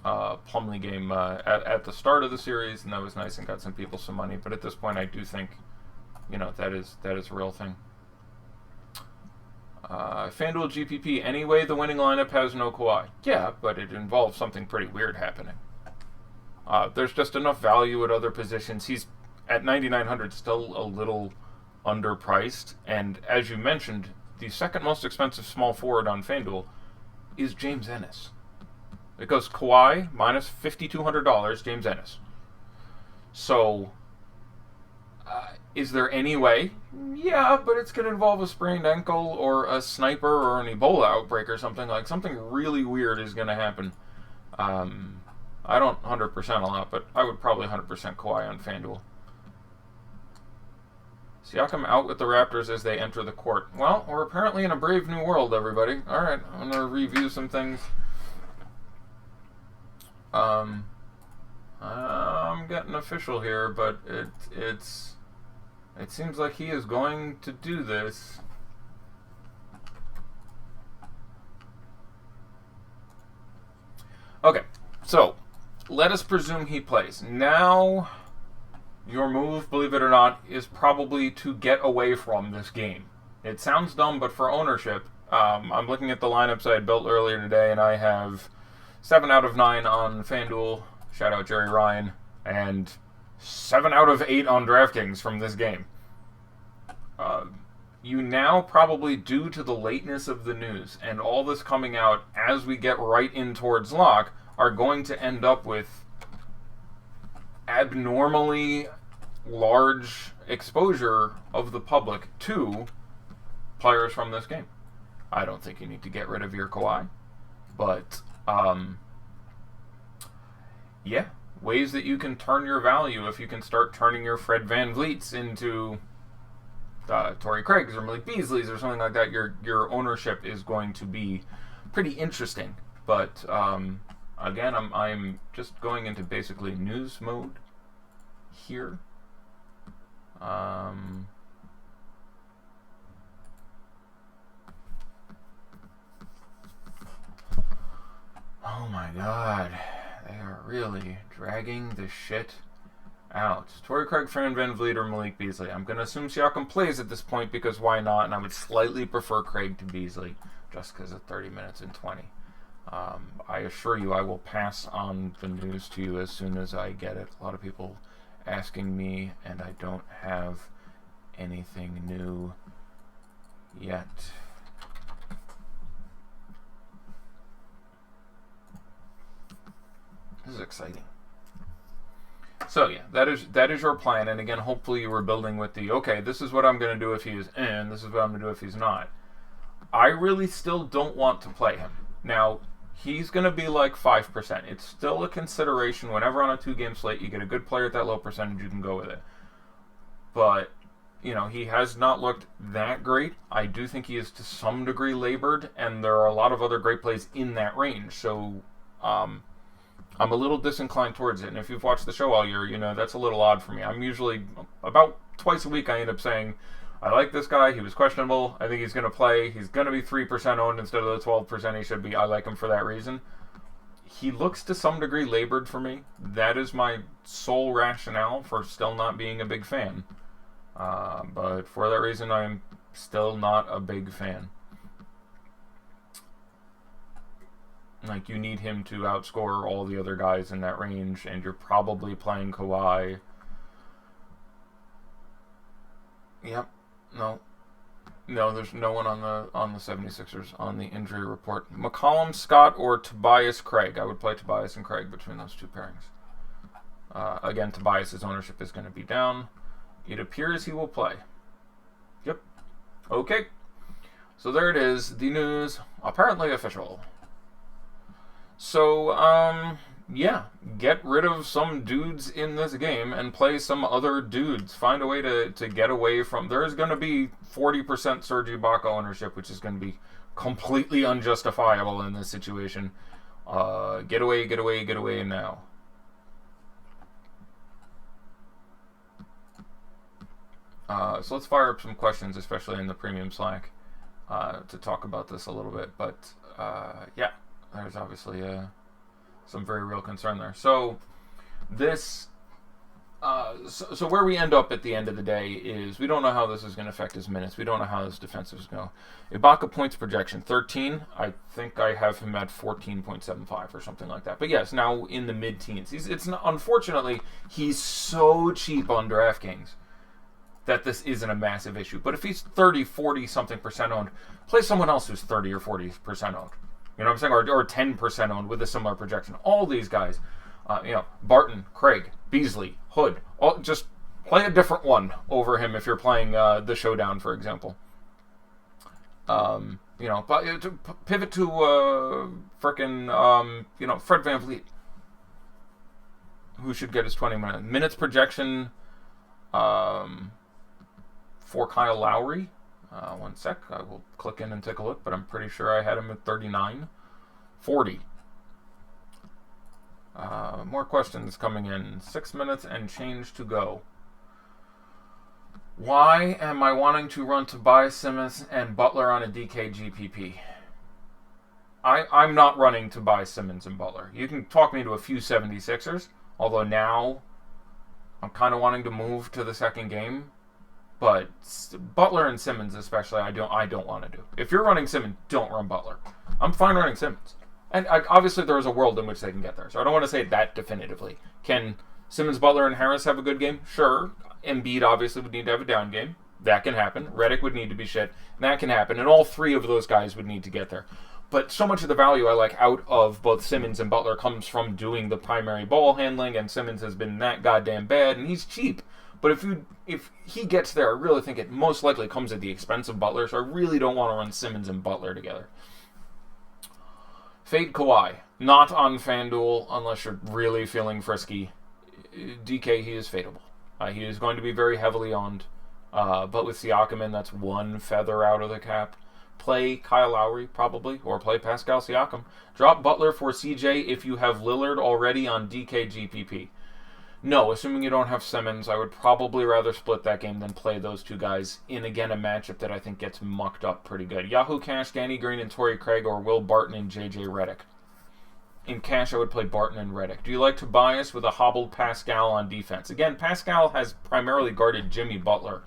Plumlee game at the start of the series, and that was nice and got some people some money. But at this point, I do think, that is a real thing. FanDuel GPP, anyway, the winning lineup has no Kawhi. Yeah, but it involves something pretty weird happening. There's just enough value at other positions. He's at 9,900, still a little underpriced. And as you mentioned, the second most expensive small forward on FanDuel is James Ennis. It goes Kawhi minus $5,200, James Ennis. So, is there any way? Yeah, but it's going to involve a sprained ankle or a sniper or an Ebola outbreak or something. Like, something really weird is going to happen I don't 100% a lot, but I would probably 100% Kawhi on FanDuel. Siakam out with the Raptors as they enter the court. Well, we're apparently in a brave new world, everybody. All right, I'm going to review some things. I'm getting official here, but it seems like he is going to do this. Okay, so let us presume he plays. Now, your move, believe it or not, is probably to get away from this game. It sounds dumb, but for ownership, I'm looking at the lineups I had built earlier today, and I have 7 out of 9 on FanDuel. Shout out Jerry Ryan. And 7 out of 8 on DraftKings from this game. You now probably, due to the lateness of the news and all this coming out as we get right in towards lock, are going to end up with abnormally large exposure of the public to players from this game. I don't think you need to get rid of your Kawhi, but yeah, ways that you can turn your value if you can start turning your Fred VanVleets into Torrey Craig's or Malik Beasley's or something like that. Your ownership is going to be pretty interesting. But again, I'm just going into basically news mode here. Oh my God, they are really dragging the shit out. Torrey Craig, Fred VanVleet, or Malik Beasley. I'm going to assume Siakam plays at this point because why not? And I would slightly prefer Craig to Beasley just because of 30 minutes and 20. I assure you I will pass on the news to you as soon as I get it. A lot of people asking me, and I don't have anything new yet. This is exciting. So yeah, that is your plan, and again, hopefully you were building with the, okay, this is what I'm going to do if he is in, this is what I'm going to do if he's not. I really still don't want to play him. Now, he's going to be like 5%. It's still a consideration. Whenever on a 2-game slate you get a good player at that low percentage, you can go with it. But, you know, he has not looked that great. I do think he is to some degree labored, and there are a lot of other great plays in that range. So, I'm a little disinclined towards it. And if you've watched the show all year, you know, that's a little odd for me. I'm usually, about twice a week, I end up saying, I like this guy. He was questionable. I think he's going to play. He's going to be 3% owned instead of the 12% he should be. I like him for that reason. He looks to some degree labored for me. That is my sole rationale for still not being a big fan. But for that reason, I'm still not a big fan. Like, you need him to outscore all the other guys in that range, and you're probably playing Kawhi. Yep. No, there's no one on the 76ers on the injury report. McCollum, Scott, or Tobias Craig. I would play Tobias and Craig between those two pairings. Again, Tobias's ownership is going to be down. It appears he will play. Yep. Okay. So there it is. The news, apparently official. So, yeah, get rid of some dudes in this game and play some other dudes. Find a way to get away from... There is going to be 40% Serge Ibaka ownership, which is going to be completely unjustifiable in this situation. Get away now. So let's fire up some questions, especially in the premium Slack, to talk about this a little bit. But, yeah. There's obviously some very real concern there. So this, so where we end up at the end of the day is we don't know how this is going to affect his minutes. We don't know how his defensive is going. Ibaka points projection 13. I think I have him at 14.75 or something like that. But yes, now in the mid-teens. Unfortunately, he's so cheap on DraftKings that this isn't a massive issue. But if he's 30, 40 something percent owned, play someone else who's 30 or 40% owned. You know what I'm saying? Or 10% owned with a similar projection. All these guys, Barton, Craig, Beasley, Hood, just play a different one over him if you're playing the Showdown, for example. But to pivot to frickin' Fred VanVleet, who should get his 20 minutes projection for Kyle Lowry. One sec, I will click in and take a look, but I'm pretty sure I had him at 39. 40. More questions coming in. 6 minutes and change to go. Why am I wanting to run Tobias Simmons and Butler on a DK GPP? I'm not running Tobias Simmons and Butler. You can talk me into a few 76ers, although now I'm kind of wanting to move to the second game. But Butler and Simmons especially, I don't want to do. If you're running Simmons, don't run Butler. I'm fine running Simmons. And obviously there is a world in which they can get there. So I don't want to say that definitively. Can Simmons, Butler, and Harris have a good game? Sure. Embiid obviously would need to have a down game. That can happen. Redick would need to be shit. That can happen. And all three of those guys would need to get there. But so much of the value I like out of both Simmons and Butler comes from doing the primary ball handling, and Simmons has been that goddamn bad, and he's cheap. But if he gets there, I really think it most likely comes at the expense of Butler, so I really don't want to run Simmons and Butler together. Fade Kawhi. Not on FanDuel unless you're really feeling frisky. DK, he is fadeable. He is going to be very heavily owned. But with Siakam in, that's one feather out of the cap. Play Kyle Lowry, probably, or play Pascal Siakam. Drop Butler for CJ if you have Lillard already on DK GPP. No, assuming you don't have Simmons, I would probably rather split that game than play those two guys in, again, a matchup that I think gets mucked up pretty good. Yahoo Cash, Danny Green and Torrey Craig, or Will Barton and JJ Redick. In Cash, I would play Barton and Redick. Do you like Tobias with a hobbled Pascal on defense? Again, Pascal has primarily guarded Jimmy Butler.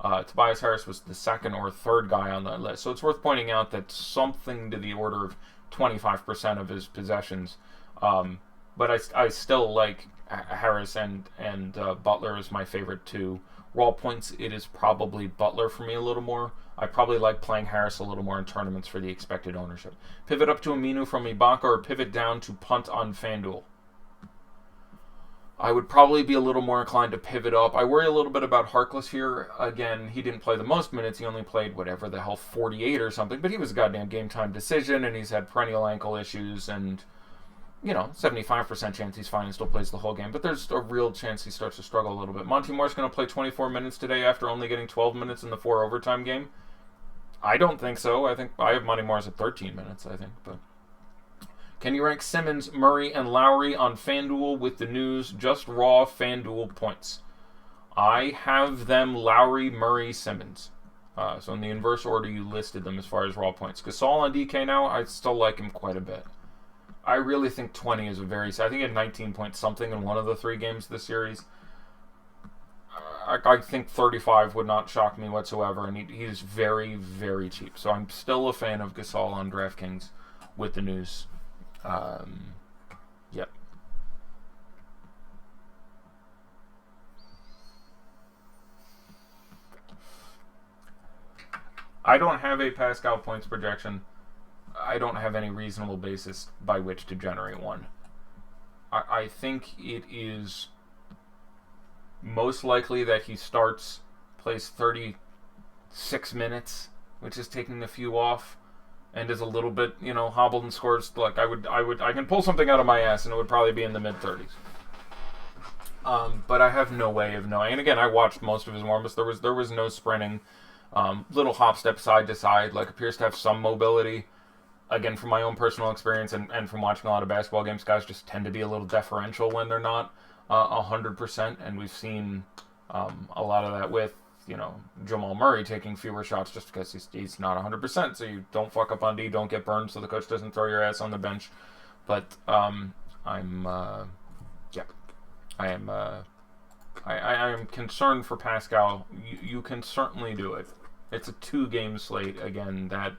Tobias Harris was the second or third guy on that list. So it's worth pointing out that something to the order of 25% of his possessions. But I still like Harris and Butler is my favorite too. Raw points, it is probably Butler for me a little more. I probably like playing Harris a little more in tournaments for the expected ownership. Pivot up to Aminu from Ibaka or pivot down to Punt on FanDuel. I would probably be a little more inclined to pivot up. I worry a little bit about Harkless here. Again, he didn't play the most minutes. He only played, 48 or something. But he was a goddamn game-time decision, and he's had perennial ankle issues, and 75% chance he's fine and still plays the whole game. But there's a real chance he starts to struggle a little bit. Monty Moore's going to play 24 minutes today after only getting 12 minutes in the 4 overtime game. I don't think so. I think I have Monty Moore's at 13 minutes, I think. But can you rank Simmons, Murray, and Lowry on FanDuel with the news? Just raw FanDuel points. I have them Lowry, Murray, Simmons. So in the inverse order you listed them as far as raw points. Gasol on DK now, I still like him quite a bit. I really think 20 is I think he had 19 point something in one of the 3 games this series. I think 35 would not shock me whatsoever, and he's very, very cheap. So I'm still a fan of Gasol on DraftKings with the news. Yep. I don't have a Pascal points projection. I don't have any reasonable basis by which to generate one. I think it is most likely that he plays 36 minutes, which is taking a few off, and is a little bit, hobbled and scores. Like I can pull something out of my ass, and it would probably be in the mid-30s. But I have no way of knowing. And again, I watched most of his warm-ups. There was no sprinting. Little hop step side to side, appears to have some mobility. Again, from my own personal experience and from watching a lot of basketball games, guys just tend to be a little deferential when they're not 100%, and we've seen a lot of that with Jamal Murray taking fewer shots just because he's not 100%. So you don't fuck up on D, don't get burned, so the coach doesn't throw your ass on the bench. But I am concerned for Pascal. You can certainly do it. It's a 2-game slate again that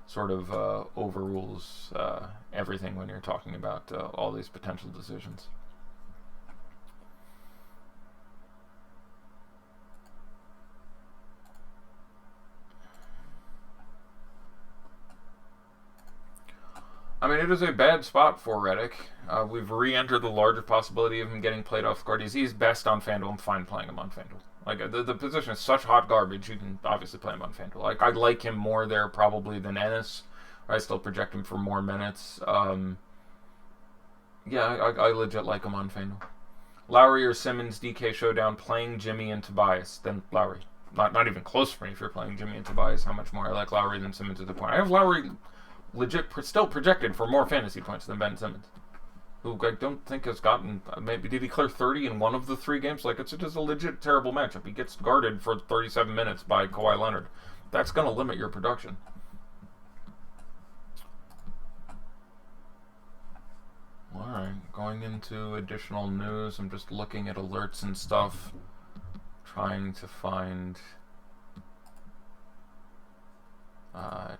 sort of overrules everything when you're talking about all these potential decisions. I mean, it is a bad spot for Redick. We've re-entered the larger possibility of him getting played off guard. He's best on FanDuel. I'm fine playing him on FanDuel. Like, the position is such hot garbage, you can obviously play him on FanDuel. Like, I like him more there probably than Ennis. I still project him for more minutes. Yeah, I legit like him on FanDuel. Lowry or Simmons, DK Showdown, playing Jimmy and Tobias, then Lowry. Not even close for me if you're playing Jimmy and Tobias, how much more I like Lowry than Simmons at the point. I have Lowry legit still projected for more fantasy points than Ben Simmons, who I don't think has gotten, maybe did he clear 30 in one of the 3 games? Like, it's just a legit terrible matchup. He gets guarded for 37 minutes by Kawhi Leonard. That's going to limit your production. Alright, going into additional news, I'm just looking at alerts and stuff, trying to find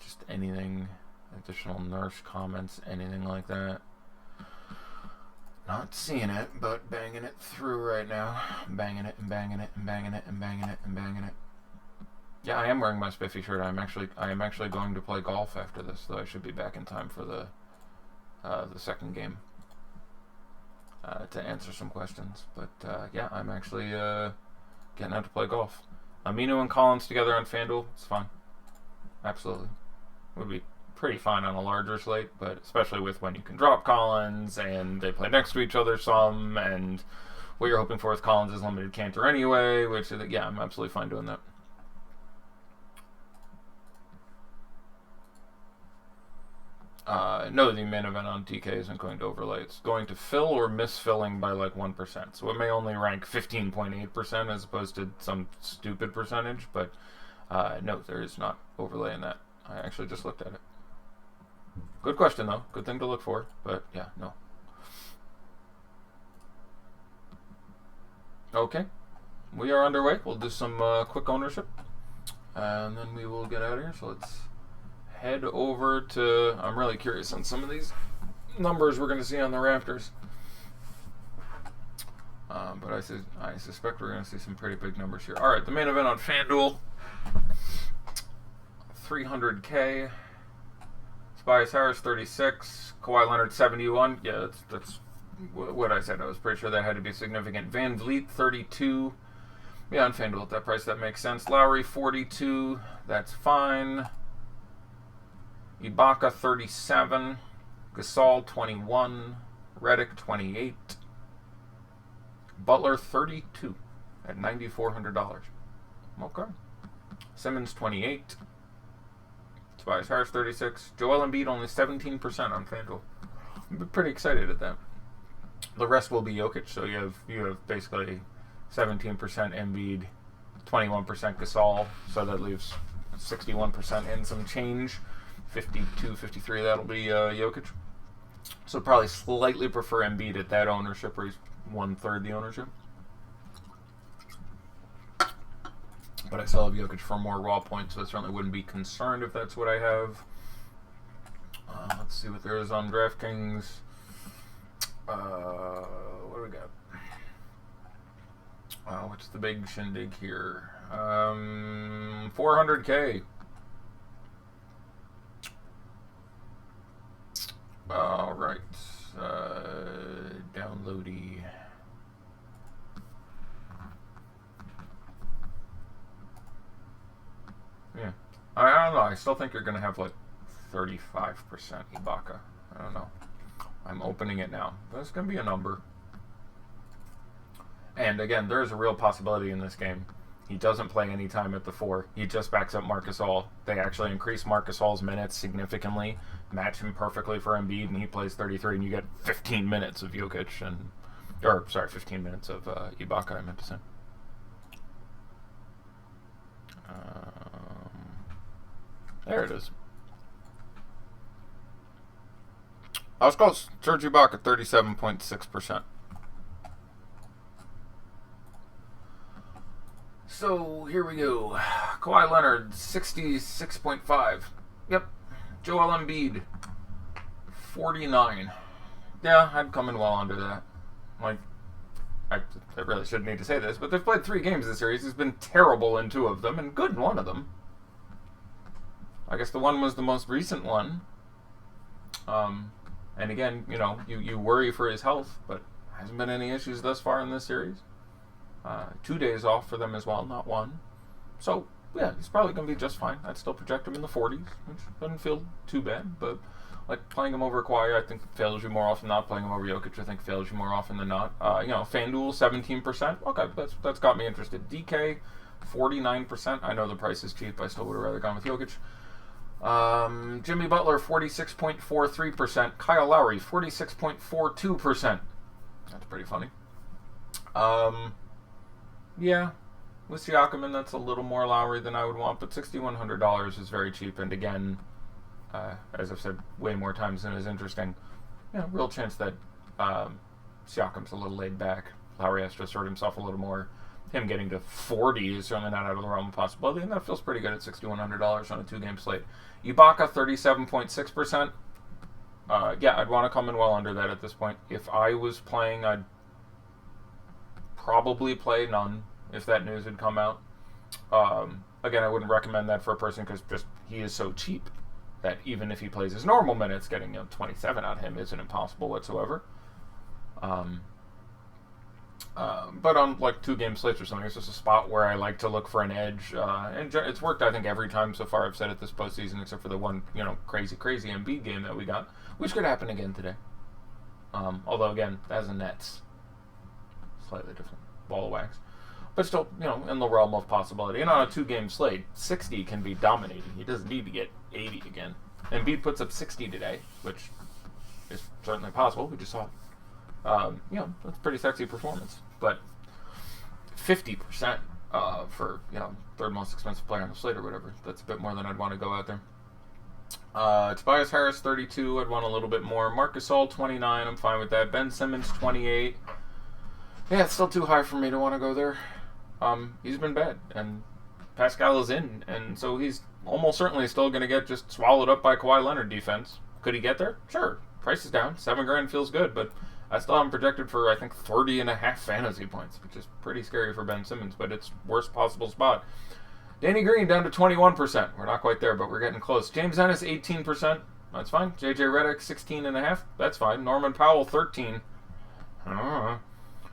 just anything, additional nurse comments, anything like that. Not seeing it, but banging it through right now. Banging it and banging it and banging it and banging it and banging it. Yeah, I am wearing my spiffy shirt. I am actually going to play golf after this, though I should be back in time for the second game. To answer some questions. But, yeah, I'm actually getting out to play golf. Aminu and Collins together on FanDuel, it's fine. Absolutely. Would be pretty fine on a larger slate, but especially with when you can drop Collins, and they play next to each other some, and what you're hoping for with Collins is limited canter anyway, which, yeah, I'm absolutely fine doing that. No, the main event on DK isn't going to overlay. It's going to fill or misfilling by like 1%. So it may only rank 15.8% as opposed to some stupid percentage, but no, there is not overlay in that. I actually just looked at it. Good question, though. Good thing to look for, but yeah, no. Okay, we are underway. We'll do some quick ownership, and then we will get out of here. So let's head over to, I'm really curious on some of these numbers we're going to see on the Raptors. But I suspect we're going to see some pretty big numbers here. All right, the main event on FanDuel, 300K. Tobias Harris, 36. Kawhi Leonard, 71. Yeah, that's what I said. I was pretty sure that had to be significant. Van Vliet, 32. Yeah, on FanDuel at that price, that makes sense. Lowry, 42. That's fine. Ibaka, 37. Gasol, 21. Redick, 28. Butler, 32 at $9,400. Okay. Simmons, 28. Tobias Harris, 36. Joel Embiid, only 17% on FanDuel. I'm pretty excited at that. The rest will be Jokic, so you have basically 17% Embiid, 21% Gasol, so that leaves 61% and some change. 52, 53, that'll be Jokic. So probably slightly prefer Embiid at that ownership, where he's 1/3 the ownership. But I still have Jokic for more raw points, so I certainly wouldn't be concerned if that's what I have. Let's see what there is on DraftKings. What do we got? What's the big shindig here? 400K. All right. Downloady. Yeah. I don't know. I still think you're going to have like 35% Ibaka. I don't know. I'm opening it now. That's going to be a number. And again, there is a real possibility in this game. He doesn't play any time at the 4. He just backs up Marc Gasol. They actually increase Marc Gasol's minutes significantly, match him perfectly for Embiid, and he plays 33, and you get 15 minutes of Jokic, 15 minutes of Ibaka, I meant to say. There it is. I was close. Serge Ibaka, 37.6%. So, here we go. Kawhi Leonard, 66.5. Yep. Joel Embiid, 49. Yeah, I'd come in well under that. Like, I really shouldn't need to say this, but they've played 3 games this series. He's been terrible in 2 of them, and good in 1 of them. I guess the one was the most recent one. And again, you worry for his health, but hasn't been any issues thus far in this series. 2 days off for them as well, not one. So, yeah, he's probably going to be just fine. I'd still project him in the 40s, which doesn't feel too bad. But, like, playing him over Kawhi, I think fails you more often than not. Playing him over Jokic, I think fails you more often than not. FanDuel, 17%. Okay, that's got me interested. DK, 49%. I know the price is cheap. I still would have rather gone with Jokic. Jimmy Butler, 46.43%. Kyle Lowry, 46.42%. That's pretty funny. Yeah, with Siakam, and that's a little more Lowry than I would want, but $6,100 is very cheap, and again, as I've said way more times than is interesting, real chance that Siakam's a little laid back. Lowry has to assert himself a little more. Him getting to 40 is certainly not out of the realm of possibility, and that feels pretty good at $6,100 on a 2-game slate. Ibaka, 37.6%. I'd want to come in well under that at this point. If I was playing, I'd probably play none if that news had come out. Again, I wouldn't recommend that for a person because just he is so cheap that even if he plays his normal minutes, getting 27 out of him isn't impossible whatsoever. But on like 2-game slates or something, it's just a spot where I like to look for an edge. And it's worked, I think, every time so far I've said it this postseason, except for the one, crazy Embiid game that we got, which could happen again today. Although, again, as a Nets, slightly different ball of wax. But still, in the realm of possibility. And on a 2-game slate, 60 can be dominating. He doesn't need to get 80 again. Embiid puts up 60 today, which is certainly possible. We just saw it. That's a pretty sexy performance. But 50% for, third most expensive player on the slate or whatever. That's a bit more than I'd want to go out there. Tobias Harris, 32. I'd want a little bit more. Marc Gasol, 29. I'm fine with that. Ben Simmons, 28. Yeah, it's still too high for me to want to go there. He's been bad. And Pascal is in. And so he's almost certainly still going to get just swallowed up by Kawhi Leonard defense. Could he get there? Sure. Price is down. $7,000 feels good. But I still have him projected for, I think, 30.5 fantasy points, which is pretty scary for Ben Simmons, but it's worst possible spot. Danny Green down to 21%. We're not quite there, but we're getting close. James Ennis, 18%. That's fine. JJ Redick, 16.5. That's fine. Norman Powell, 13.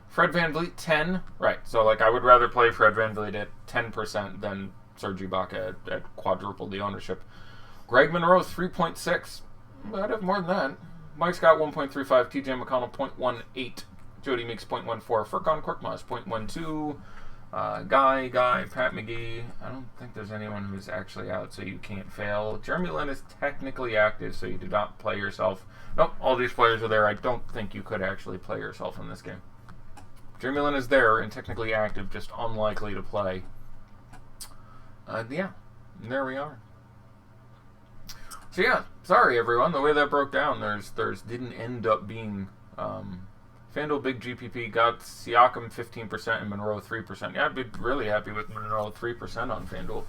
Fred VanVleet, 10. Right. So, I would rather play Fred VanVleet at 10% than Serge Ibaka at quadruple the ownership. Greg Monroe, 3.6. I'd have more than that. Mike Scott, 1.35. TJ McConnell, 0.18. Jody Meeks, 0.14. Furkan Korkmaz, 0.12. Guy, Pat McGee. I don't think there's anyone who's actually out, so you can't fail. Jeremy Lin is technically active, so you do not play yourself. Nope, all these players are there. I don't think you could actually play yourself in this game. Jeremy Lin is there and technically active, just unlikely to play. There we are. So sorry everyone. The way that broke down, there's didn't end up being FanDuel Big GPP got Siakam 15% and Monroe 3%. Yeah, I'd be really happy with Monroe 3% on FanDuel.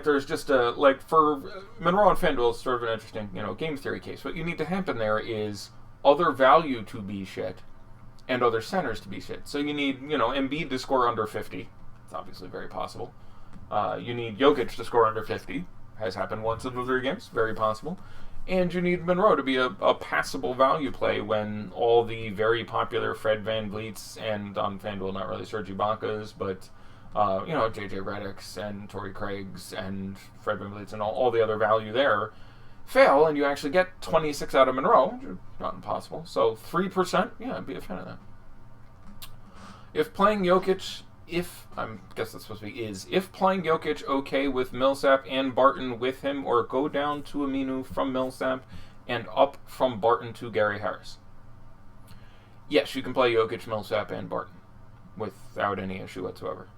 There's just for Monroe on FanDuel, it's sort of an interesting, game theory case. What you need to happen there is other value to be shit and other centers to be shit. So you need, Embiid to score under 50. It's obviously very possible. You need Jokic to score under 50. Has happened once in the 3 games. Very possible. And you need Monroe to be a passable value play when all the very popular Fred VanVleets and on FanDuel, not really Serge Ibaka's, but, JJ Redick's and Torrey Craig's and Fred VanVleets and all the other value there fail, and you actually get 26 out of Monroe, which is not impossible. So 3%, I'd be a fan of that. If playing Jokic... If playing Jokic okay with Millsap and Barton with him, or go down to Aminu from Millsap and up from Barton to Gary Harris. Yes, you can play Jokic, Millsap, and Barton without any issue whatsoever.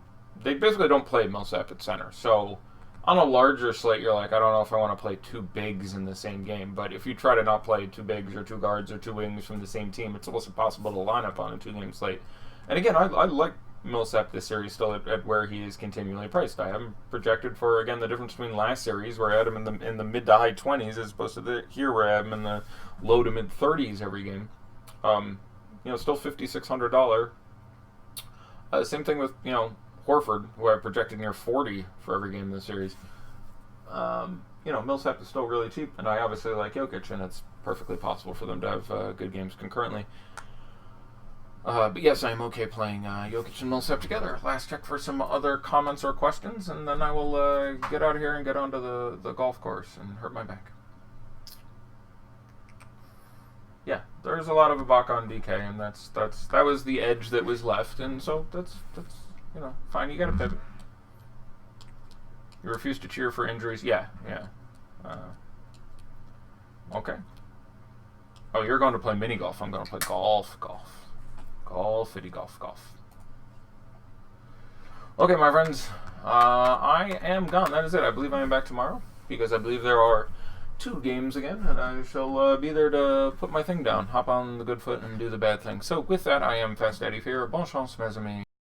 They basically don't play Millsap at center, so on a larger slate, you're like, I don't know if I want to play 2 bigs in the same game, but if you try to not play 2 bigs or 2 guards or 2 wings from the same team, it's almost impossible to line up on a 2-game slate. And again, I like Millsap this series still at where he is continually priced. I have him projected for, again, the difference between last series where I had him in the mid to high 20s as opposed to here where I have him in the low to mid 30s every game. Still $5,600. Same thing with, Horford, who I projected near 40 for every game in the series. Millsap is still really cheap, and I obviously like Jokic, and it's perfectly possible for them to have good games concurrently. But yes, I'm okay playing Jokic and Millsap together. Last check for some other comments or questions, and then I will get out of here and get onto the golf course and hurt my back. Yeah, there's a lot of Ibaka on DK, and that was the edge that was left, and so that's fine. You got to pivot. You refuse to cheer for injuries. Yeah. Okay. Oh, you're going to play mini golf. I'm going to play golf. Golfity golf. Okay, my friends. I am gone. That is it. I believe I am back tomorrow because I believe there are 2 games again, and I shall be there to put my thing down, hop on the good foot, and do the bad thing. So with that, I am Fast Daddy Fear. Bon chance, mes amis.